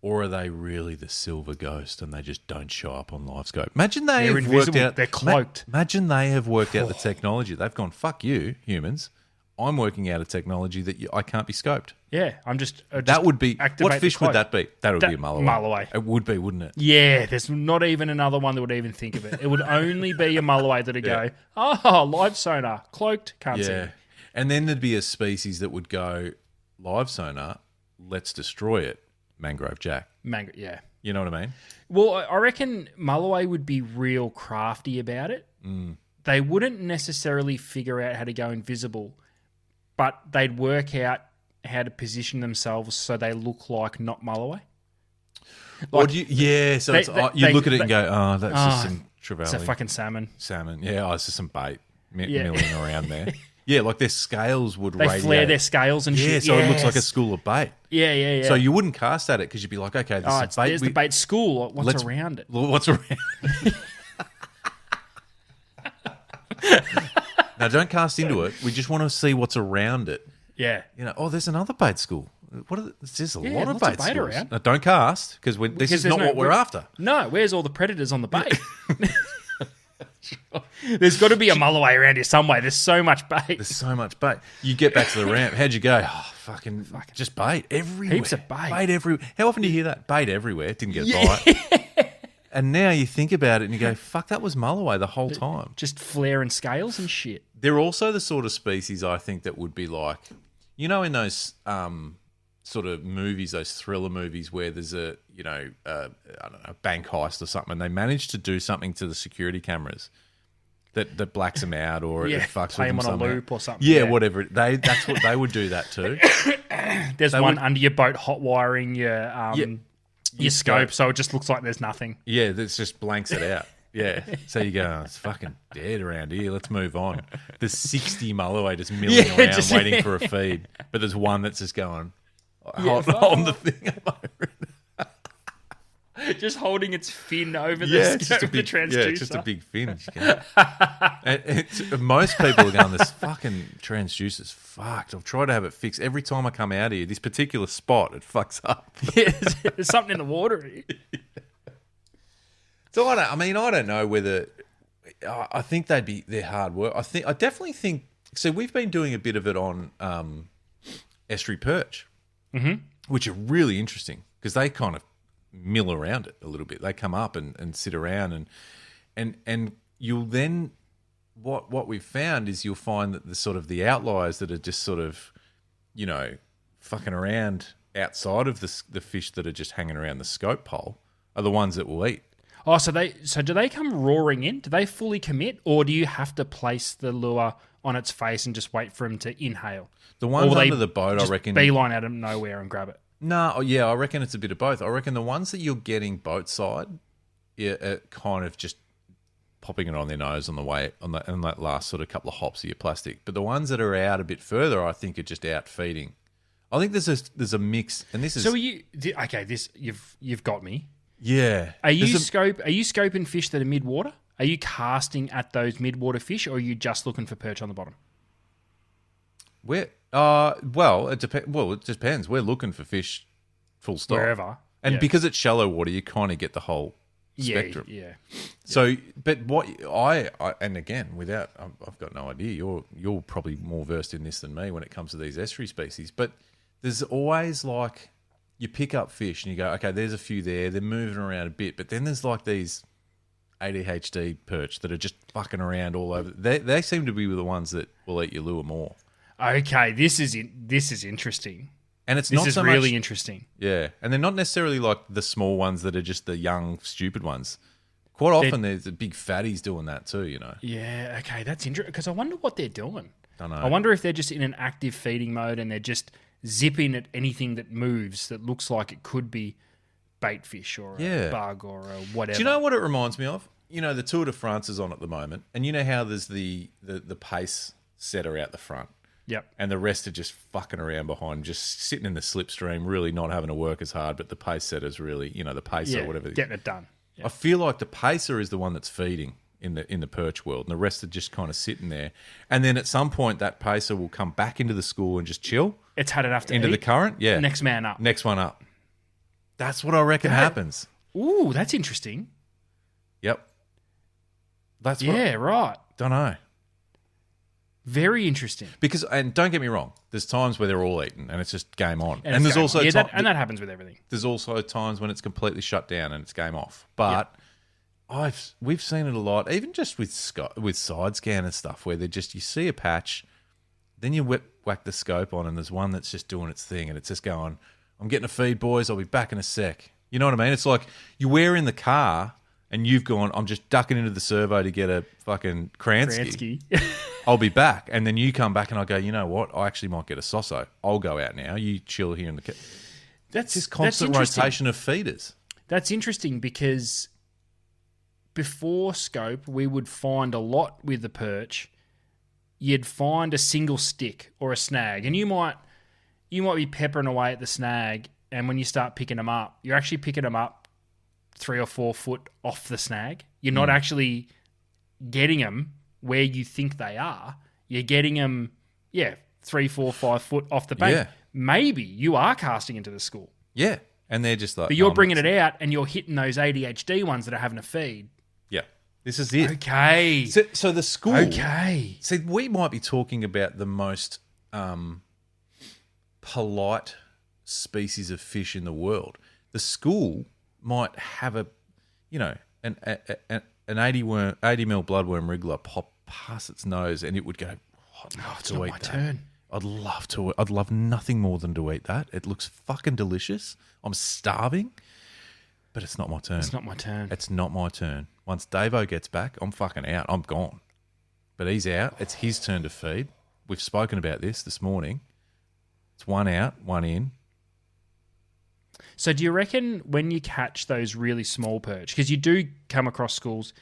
Or are they really the silver ghost and they just don't show up on LiveScope? Imagine they're invisible. Worked out. They're cloaked. Imagine they have worked out the technology. They've gone, fuck you, humans. I'm working out a technology that I can't be scoped. Yeah, I'm just that would be. What fish would that be? That would be a mulloway. Mulloway. It would be, wouldn't it? Yeah, there's not even another one that would even think of it. It would only be a mulloway that would go, oh, live sonar, cloaked, can't see. Yeah, and then there'd be a species that would go, live sonar, let's destroy it, mangrove jack. Yeah. You know what I mean? Well, I reckon mulloway would be real crafty about it. They wouldn't necessarily figure out how to go invisible, but they'd work out how to position themselves so they look like not mulloway. Like, you look at it and go, oh, that's just some trevally. It's a fucking salmon. Salmon, yeah, it's just some bait milling around there. Yeah, like their scales would radiate. They flare their scales and shit. Yeah, so it looks like a school of bait. Yeah. So you wouldn't cast at it because you'd be like, okay, this is bait. There's the bait school. What's around it? What's around it? Now, don't cast into it. We just want to see what's around it. Yeah. There's another bait school. There's a lot of bait schools. Around. Now, don't cast because this is not what we're after. No, where's all the predators on the bait? There's got to be a mulloway around here somewhere. There's so much bait. There's so much bait. You get back to the ramp. How'd you go? Oh, fucking just bait everywhere. Heaps of bait. Bait everywhere. How often do you hear that? Bait everywhere. Didn't get a bite. And now you think about it and you go, fuck, that was mulloway the whole time. Just flaring scales and shit. They're also the sort of species I think that would be like, in those sort of movies, those thriller movies where there's a bank heist or something, and they manage to do something to the security cameras that blacks them out or it fucks play with them on a somehow. loop or something. Yeah, whatever. That's what they would do that too. There's one under your boat hot wiring your scope, so it just looks like there's nothing. Yeah, this just blanks it out. Yeah. So you go, it's fucking dead around here. Let's move on. There's 60 mulloway just milling around waiting for a feed. But there's one that's just going, holding the thing over it. Just holding its fin over the transducer. Yeah, it's just a big fin. Most people are going, this fucking transducer's fucked. I've tried to have it fixed. Every time I come out here, this particular spot, it fucks up. There's something in the water here. So I don't know whether I think they're hard work. I definitely think. So we've been doing a bit of it on Estuary Perch, which are really interesting because they kind of mill around it a little bit. They come up and sit around and you'll then what we've found is you'll find that the sort of the outliers that are just sort of fucking around outside of the fish that are just hanging around the scope pole are the ones that will eat. Oh, so do they come roaring in? Do they fully commit, or do you have to place the lure on its face and just wait for them to inhale? The ones under the boat, I reckon, beeline out of nowhere and grab it. No, yeah, I reckon it's a bit of both. I reckon the ones that you're getting boat side, are kind of just popping it on their nose on the way on that last sort of couple of hops of your plastic. But the ones that are out a bit further, I think, are just out feeding. I think there's a mix, and this is. So are you okay? This you've got me. Yeah. Are you scoping fish that are mid-water? Are you casting at those mid-water fish, or are you just looking for perch on the bottom? Well, it depends. Well, it depends. We're looking for fish, full stop. Wherever. And because it's shallow water, you kind of get the whole spectrum. Yeah. So, but what I and again, I've got no idea. You're probably more versed in this than me when it comes to these estuary species. But there's always like you pick up fish and you go, okay, there's a few there. They're moving around a bit, but then there's like these ADHD perch that are just fucking around all over. They seem to be the ones that will eat your lure more. Okay, this is interesting. And it's This not is so really much, interesting. yeah. And they're not necessarily like the small ones that are just the young, stupid ones. Quite often, there's the big fatties doing that too, you know. Yeah, okay, that's interesting because I wonder what they're doing. Don't know. I wonder if they're just in an active feeding mode and they're just zipping at anything that moves that looks like it could be bait fish or a bug or a whatever. Do you know what it reminds me of? You know, the Tour de France is on at the moment, and you know how there's the pace setter out the front. Yep. And the rest are just fucking around behind, just sitting in the slipstream, really not having to work as hard, but the pace setter's really, you know, the pacer or whatever. Getting it done. I feel like the pacer is the one that's feeding in the perch world, and the rest are just kind of sitting there. And then at some point, that pacer will come back into the school and just chill. It's had enough to into eat. the current. Yeah, Next man up. next one up. That's what I reckon happens. Ooh, that's interesting. Yep. That's right. Don't know. Very interesting. Because, and don't get me wrong, there's times where they're all eaten and it's just game on. And there's also that happens with everything. There's also times when it's completely shut down and it's game off. But we've seen it a lot, even just with side scan and stuff, where you see a patch, then you whack the scope on and there's one that's just doing its thing and it's just going, I'm getting a feed, boys. I'll be back in a sec. You know what I mean? It's like you were in the car and you've gone, I'm just ducking into the servo to get a fucking Kransky. I'll be back. And then you come back and I go, you know what? I actually might get a Soso. I'll go out now. You chill here in the That's this constant rotation of feeders. That's interesting because before scope, we would find a lot with the perch. You'd find a single stick or a snag, and you might be peppering away at the snag, and when you start picking them up, you're actually picking them up 3 or 4 foot off the snag. You're not actually getting them where you think they are. You're getting them, 3, 4, 5 foot off the bank. Yeah. Maybe you are casting into the school. Yeah, and they're just like... But you're bringing it out and you're hitting those ADHD ones that are having a feed. Yeah, this is it. Okay. So the school... Okay. See, we might be talking about the most polite species of fish in the world. The school might have an 80 mil bloodworm wriggler pop past its nose and it would go, I'd love to eat that. Turn. I'd love nothing more than to eat that. It looks fucking delicious. I'm starving, but it's not my turn. It's not my turn. It's not my turn. Once Davo gets back, I'm fucking out. I'm gone. But he's out. It's his turn to feed. We've spoken about this morning. It's one out, one in. So do you reckon when you catch those really small perch, because you do come across schools,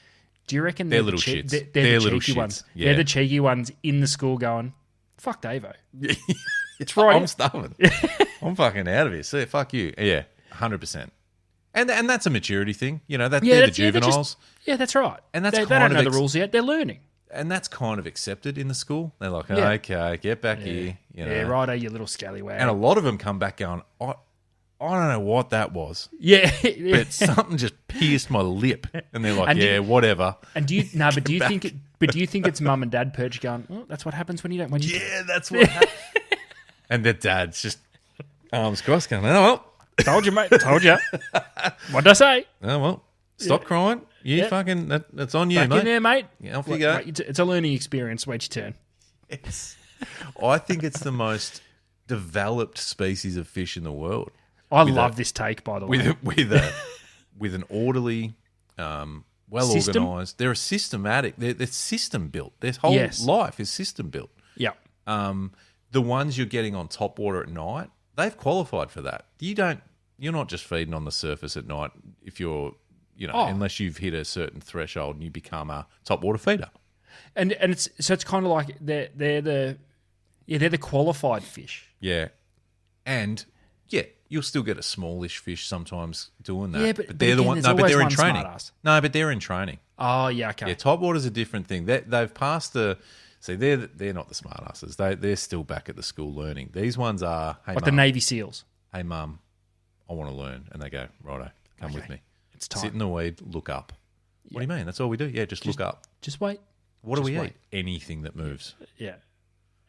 do you reckon they're little shits? They're the little cheeky shits. ones. Yeah. They're the cheeky ones in the school going, fuck Davo. It's right. I'm starving. I'm fucking out of here. See, fuck you. Yeah, 100%. And that's a maturity thing. You know, they're the juveniles. That's right. And that's they don't know the rules yet. They're learning. And that's kind of accepted in the school. They're like, okay, get back here. You know? Yeah, righto, you little scallywag. And a lot of them come back going, I don't know what that was. Yeah. But something just pierced my lip. And they're like, whatever. And do you think it's mum and dad perch going, oh, that's what happens when you don't that's what happens. And their dad's just arms crossed going, oh well. Told you, mate. Told you. What'd I say? Oh well. Stop crying. You fucking that's on you, Back mate. in there, mate. Yeah, off you go. It's a learning experience. Wait your turn. I think it's the most developed species of fish in the world. I love this take, by the way. With an orderly, well organised. They're systematic. They're system built. Their whole life is system built. Yeah. The ones you're getting on top water at night, they've qualified for that. You're not just feeding on the surface at night if you're, unless you've hit a certain threshold and you become a top water feeder. And it's kind of like they're the qualified fish. Yeah. And you'll still get a smallish fish sometimes doing that. Yeah, but they're again, the one. there's No, but always they're in one training. smart-ass. No, but they're in training. Oh yeah, okay. Yeah, top water's a different thing. They've passed the See, they're not the smart asses. They're still back at the school learning. These ones are, hey, Like mum, the Navy SEALs. hey, mum, I want to learn. And they go, righto, come with me. It's time. Sit in the weed, look up. What do you mean? That's all we do? Yeah, just look up. Just wait. What do we wait. eat? Anything that moves. Yeah.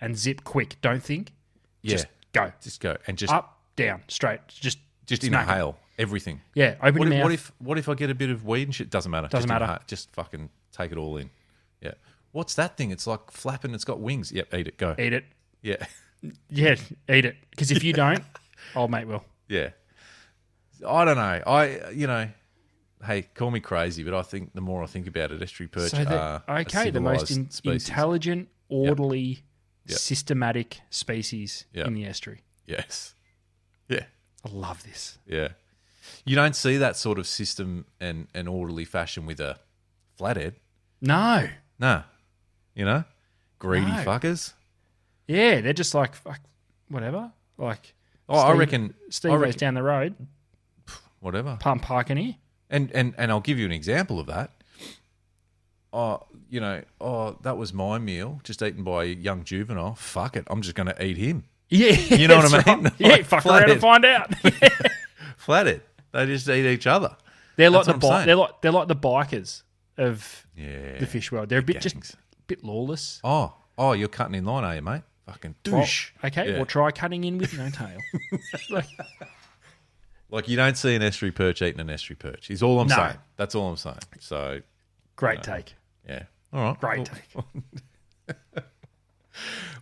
And zip quick. Don't think. Yeah. Just go. Just go. And just Up, down, straight. Just smack it. inhale everything. Yeah. Open your mouth. What if I get a bit of weed and shit? Doesn't matter. Doesn't just matter. Just fucking take it all in. Yeah. What's that thing? It's like flapping. It's got wings. Yep. Eat it. Go. Eat it. Yeah. Yeah. Eat it. Because if you don't, old mate will. Yeah. I don't know. Hey, call me crazy, but I think the more I think about it, estuary perch are the most species. intelligent, orderly, Yep. systematic species Yep. in the estuary. Yes. Yeah. I love this. Yeah. You don't see that sort of system and orderly fashion with a flathead. No. No. Greedy No. fuckers. Yeah, they're just like, fuck, whatever. Like, I reckon Steve goes down the road, whatever. pump parking here. And I'll give you an example of that. That was my meal, just eaten by a young juvenile. Fuck it, I'm just going to eat him. Yeah, You know what I mean? right. Yeah, Like fuck around and find out. Flathead. They just eat each other. They're like That's what I'm saying. they're like the bikers of Yeah. the fish world. They're a bit gangs. bit lawless. Oh, you're cutting in line, are you, mate? Fucking Well, douche. okay, Yeah. well try cutting in with no tail. Like, Like you don't see an estuary perch eating an estuary perch. Is all I'm No. saying. That's all I'm saying. So great take. yeah. All right. Great Well, take.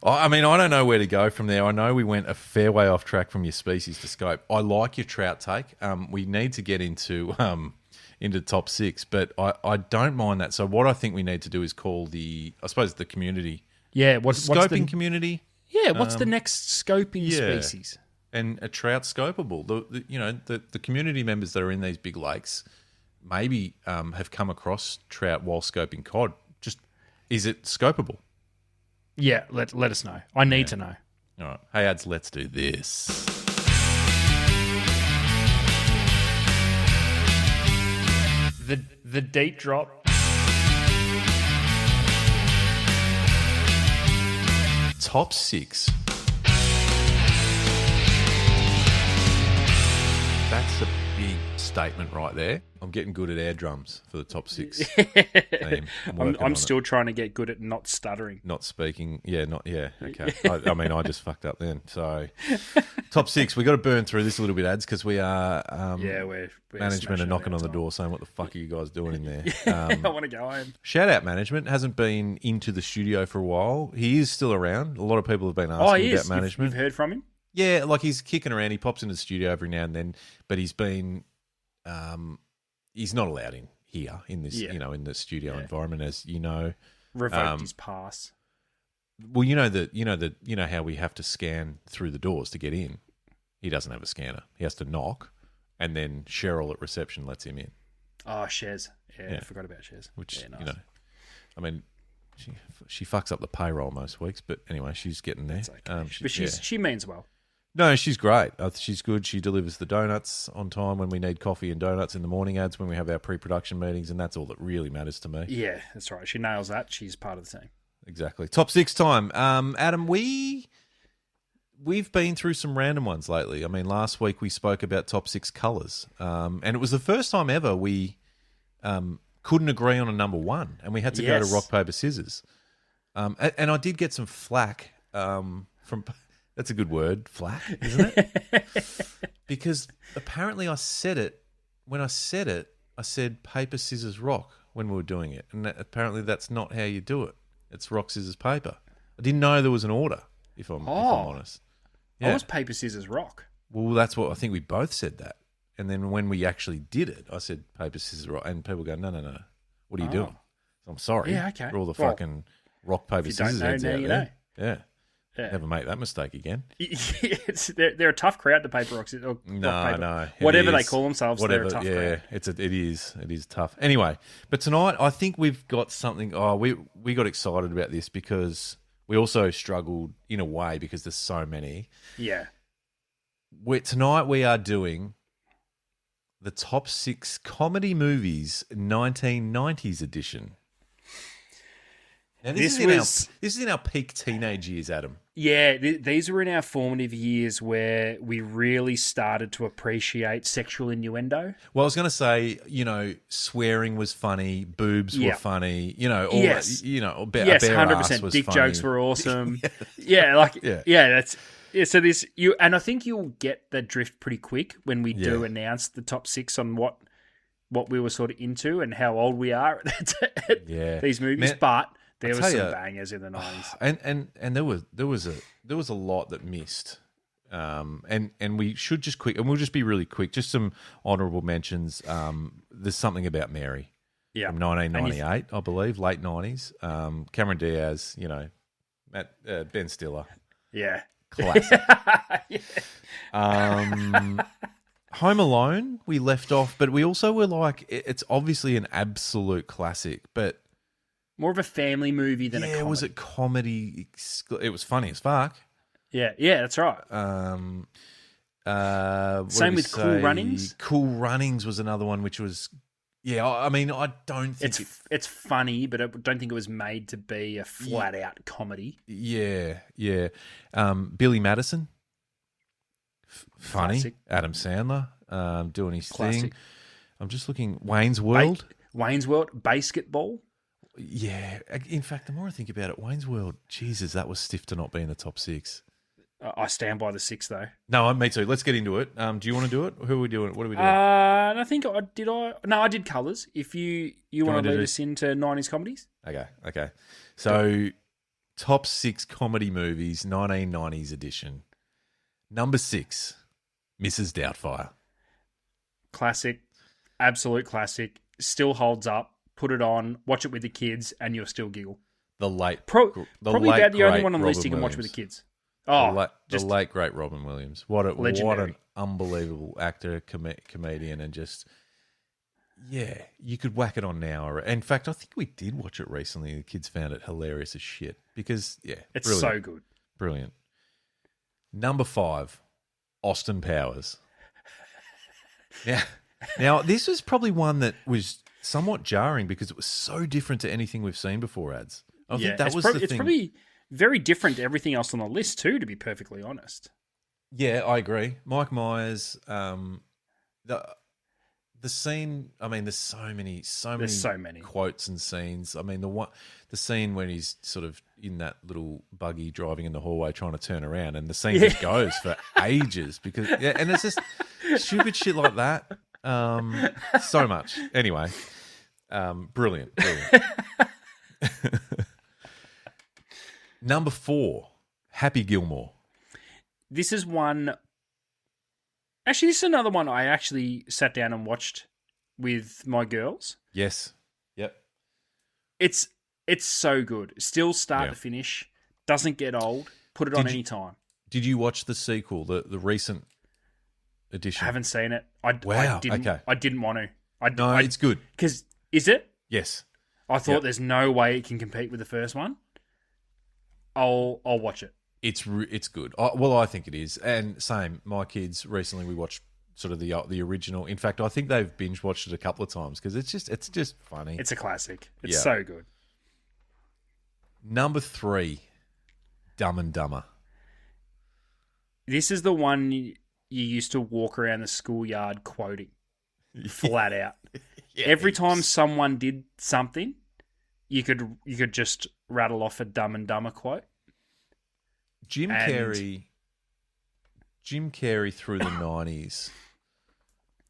I mean, I don't know where to go from there. I know we went a fair way off track from your species to scope. I like your trout take. We need to get into top six, but I don't mind that. So what I think we need to do is call the community. Yeah, what's Scoping the community. Yeah, what's the next scoping yeah. species? And a trout scopable. The community members that are in these big lakes maybe have come across trout while scoping cod. Just, is it scopable? Yeah, let us know. I need to know. All right. Hey, ads, let's do this. The deep drop. Top six. That's a big statement right there. I'm getting good at air drums for the top six. Team. I'm still trying to get good at not stuttering. Not speaking. Yeah, okay. I mean, I just fucked up then. So, top six. We got to burn through this a little bit, ads, because we are. We're management are knocking on the door. door saying, "What the fuck are you guys doing in there?" I want to go home. Shout out management. Hasn't been into the studio for a while. He is still around. A lot of people have been asking about management. You've heard from him? Yeah, like he's kicking around. He pops into the studio every now and then, but he's been, he's not allowed in here in this, in the studio environment, as you know. Revoked his pass. Well, you know how we have to scan through the doors to get in. He doesn't have a scanner. He has to knock, and then Cheryl at reception lets him in. Oh, Shez. Yeah, I forgot about Shez. Which nice. I mean, she fucks up the payroll most weeks, but anyway, she's getting there. Okay. But she means well. No, she's great. She's good. She delivers the donuts on time when we need coffee and donuts in the morning, ads when we have our pre-production meetings, and that's all that really matters to me. Yeah, that's right. She nails that. She's part of the team. Exactly. Top six time. Adam, we've been through some random ones lately. I mean, last week we spoke about top six colours, and it was the first time ever we couldn't agree on a number one, and we had to go to rock, paper, scissors. And I did get some flack from... That's a good word, flack, isn't it? Because apparently I said it. When I said it, I said paper, scissors, rock when we were doing it. And apparently that's not how you do it. It's rock, scissors, paper. I didn't know there was an order, if I'm honest. Yeah. I was paper, scissors, rock. Well, that's what I think we both said that. And then when we actually did it, I said paper, scissors, rock. And people go, no. What are you doing? So I'm sorry. Yeah, okay. For all the fucking rock, paper, scissors heads out there. Yeah. Never make that mistake again. They're a tough crowd, the paper rocks. No. Whatever they call themselves, they're a tough crowd. It is tough. Anyway, but tonight I think we've got something. Oh, we got excited about this because we also struggled in a way because there's so many. Yeah. Tonight we are doing the top six comedy movies 1990s edition. Now, This this is in our peak teenage years, Adam. Yeah, these were in our formative years where we really started to appreciate sexual innuendo. Well, I was going to say, swearing was funny, boobs were funny, all Yes. that, a Yes, bare 100%. ass was Dick funny. jokes were awesome. So this and I think you'll get the drift pretty quick when we do announce the top 6 on what we were sort of into and how old we are at these movies. Man, but there were some bangers in the 90s. And there was a lot that missed. And we should just and we'll just be really quick. Just some honourable mentions. There's Something About Mary. Yeah. From 1998, I believe, late 90s. Cameron Diaz, Ben Stiller. Yeah. Classic. Home Alone, we left off, but we also were like, it's obviously an absolute classic, but more of a family movie than a comedy. Yeah, was it comedy? It was funny as fuck. Yeah, that's right. Same with Cool Runnings. Cool Runnings was another one, which was, I mean, I don't think it's funny, but I don't think it was made to be a flat out comedy. Yeah. Billy Madison, funny. Classic. Adam Sandler, doing his thing. I'm just looking. Wayne's World. Basketball. Yeah. In fact, the more I think about it, Wayne's World, Jesus, that was stiff to not be in the top 6. I stand by the 6, though. No, me too. Let's get into it. Do you want to do it? Who are we doing? What are we doing? And I think I did Colours. If you want to lead us into 90s comedies. Okay. So, top 6 comedy movies, 1990s edition. Number 6, Mrs. Doubtfire. Classic. Absolute classic. Still holds up. Put it on, watch it with the kids, and you'll still giggle. Probably about the only one on the list you can watch with the kids. The late great Robin Williams. What an unbelievable actor, comedian, and just you could whack it on now. In fact, I think we did watch it recently. The kids found it hilarious as shit because it's brilliant. So good, brilliant. Number 5, Austin Powers. Now this was probably one that was somewhat jarring because it was so different to anything we've seen before, Ads. I think that was the thing. It's probably very different to everything else on the list too, to be perfectly honest. Yeah, I agree. Mike Myers, the scene. I mean, there's so many quotes and scenes. I mean, the scene when he's sort of in that little buggy driving in the hallway trying to turn around, and the scene just goes for ages because and it's just stupid shit like that. So much. Anyway, brilliant. Number 4, Happy Gilmore. This is one. Actually, this is another one I actually sat down and watched with my girls. Yes. Yep. It's so good. Still start to finish. Doesn't get old. Put it on any time. Did you watch the sequel, the recent edition? I haven't seen it. I didn't. Okay. I didn't want to. It's good. Because is it? Yes. I thought there's no way it can compete with the first one. I'll watch it. It's good. I think it is. And same, my kids recently we watched sort of the original. In fact, I think they've binge watched it a couple of times because it's just funny. It's a classic. It's so good. Number 3, Dumb and Dumber. This is the one you used to walk around the schoolyard quoting, flat out. Every time someone did something, you could just rattle off a Dumb and Dumber quote. Jim Carrey through the 90s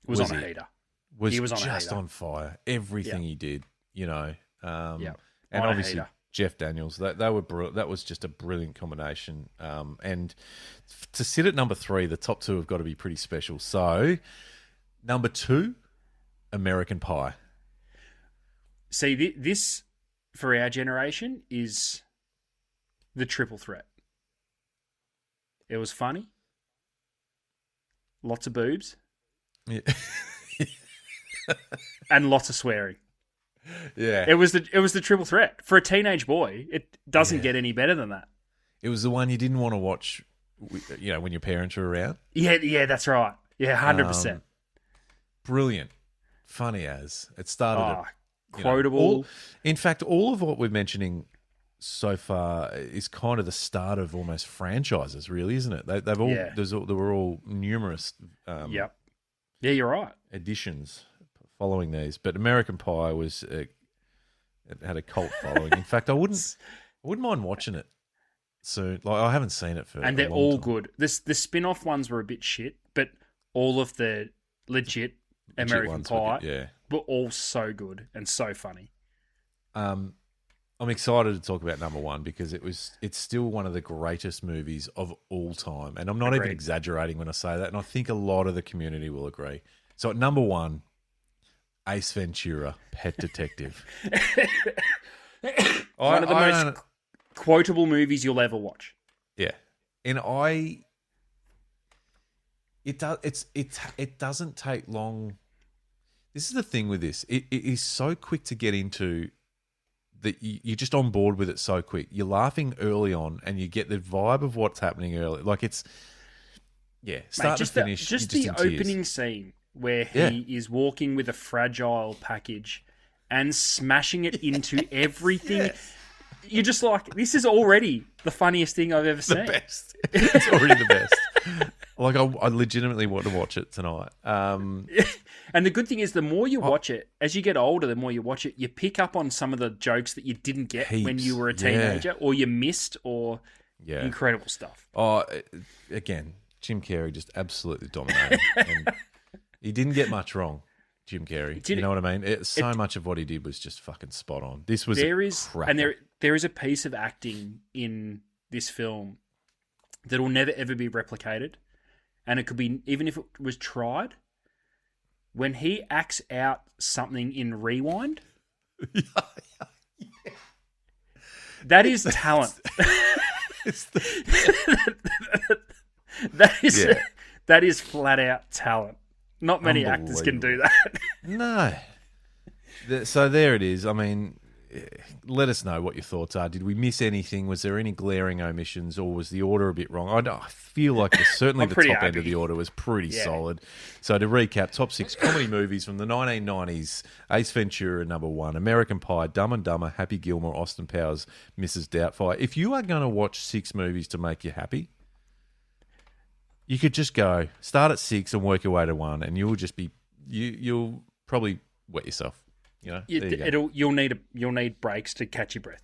was on a heater. He was just on fire. Everything he did, and obviously Jeff Daniels. They were that was just a brilliant combination. And to sit at number 3, the top 2 have got to be pretty special. So, number 2, American Pie. See, this for our generation is the triple threat. It was funny. Lots of boobs. Yeah. And lots of swearing. Yeah. It was the triple threat. For a teenage boy, it doesn't get any better than that. It was the one you didn't want to watch, when your parents were around. Yeah, that's right. Yeah, 100%. Brilliant. Funny as. It started quotable. In fact, all of what we're mentioning so far is kind of the start of almost franchises, really, isn't it? They've all Yeah. there were all numerous Yep. Yeah, you're right. editions following these, but American Pie was it had a cult following. In fact, I wouldn't mind watching it soon. Like I haven't seen it for And a they're long all time. good. The spin-off ones were a bit shit, but all of the legit American ones were Pie good, yeah. were all so good and so funny. I'm excited to talk about number one because it's still one of the greatest movies of all time. And I'm not even Agreed. exaggerating when I say that. And I think a lot of the community will agree. So at number one, Ace Ventura, Pet Detective. One of the most quotable movies you'll ever watch. Yeah. And it doesn't take long. This is the thing with this. It is so quick to get into that you're just on board with it so quick. You're laughing early on and you get the vibe of what's happening early. Like it's, start Mate, to finish. Just you're the in tears. opening scene where he is walking with a fragile package and smashing it into everything. Yes. You're just like, this is already the funniest thing I've ever The seen. best. It's already the best. Like I legitimately want to watch it tonight. And the good thing is, the more you watch it, as you get older, the more you watch it, you pick up on some of the jokes that you didn't get when Heaps. you were a teenager, or you missed, or incredible stuff. Oh, again, Jim Carrey just absolutely dominated. And he didn't get much wrong, Jim Carrey. You know what I mean? So much of what he did was just fucking spot on. This was there is a piece of acting in this film that will never ever be replicated, and it could be, even if it was tried, when he acts out something in Rewind. That is talent. That is flat out talent. Not many actors can do that. No. So there it is. I mean, let us know what your thoughts are. Did we miss anything? Was there any glaring omissions, or was the order a bit wrong? I feel like certainly the top pretty end of the order was pretty solid. So to recap, top 6 comedy movies from the 1990s: Ace Ventura, number 1; American Pie, Dumb and Dumber, Happy Gilmore, Austin Powers, Mrs. Doubtfire. If you are going to watch 6 movies to make you happy, you could just go start at 6 and work your way to 1, and you'll just be you'll probably wet yourself. You know, there you go. You'll need breaks to catch your breath.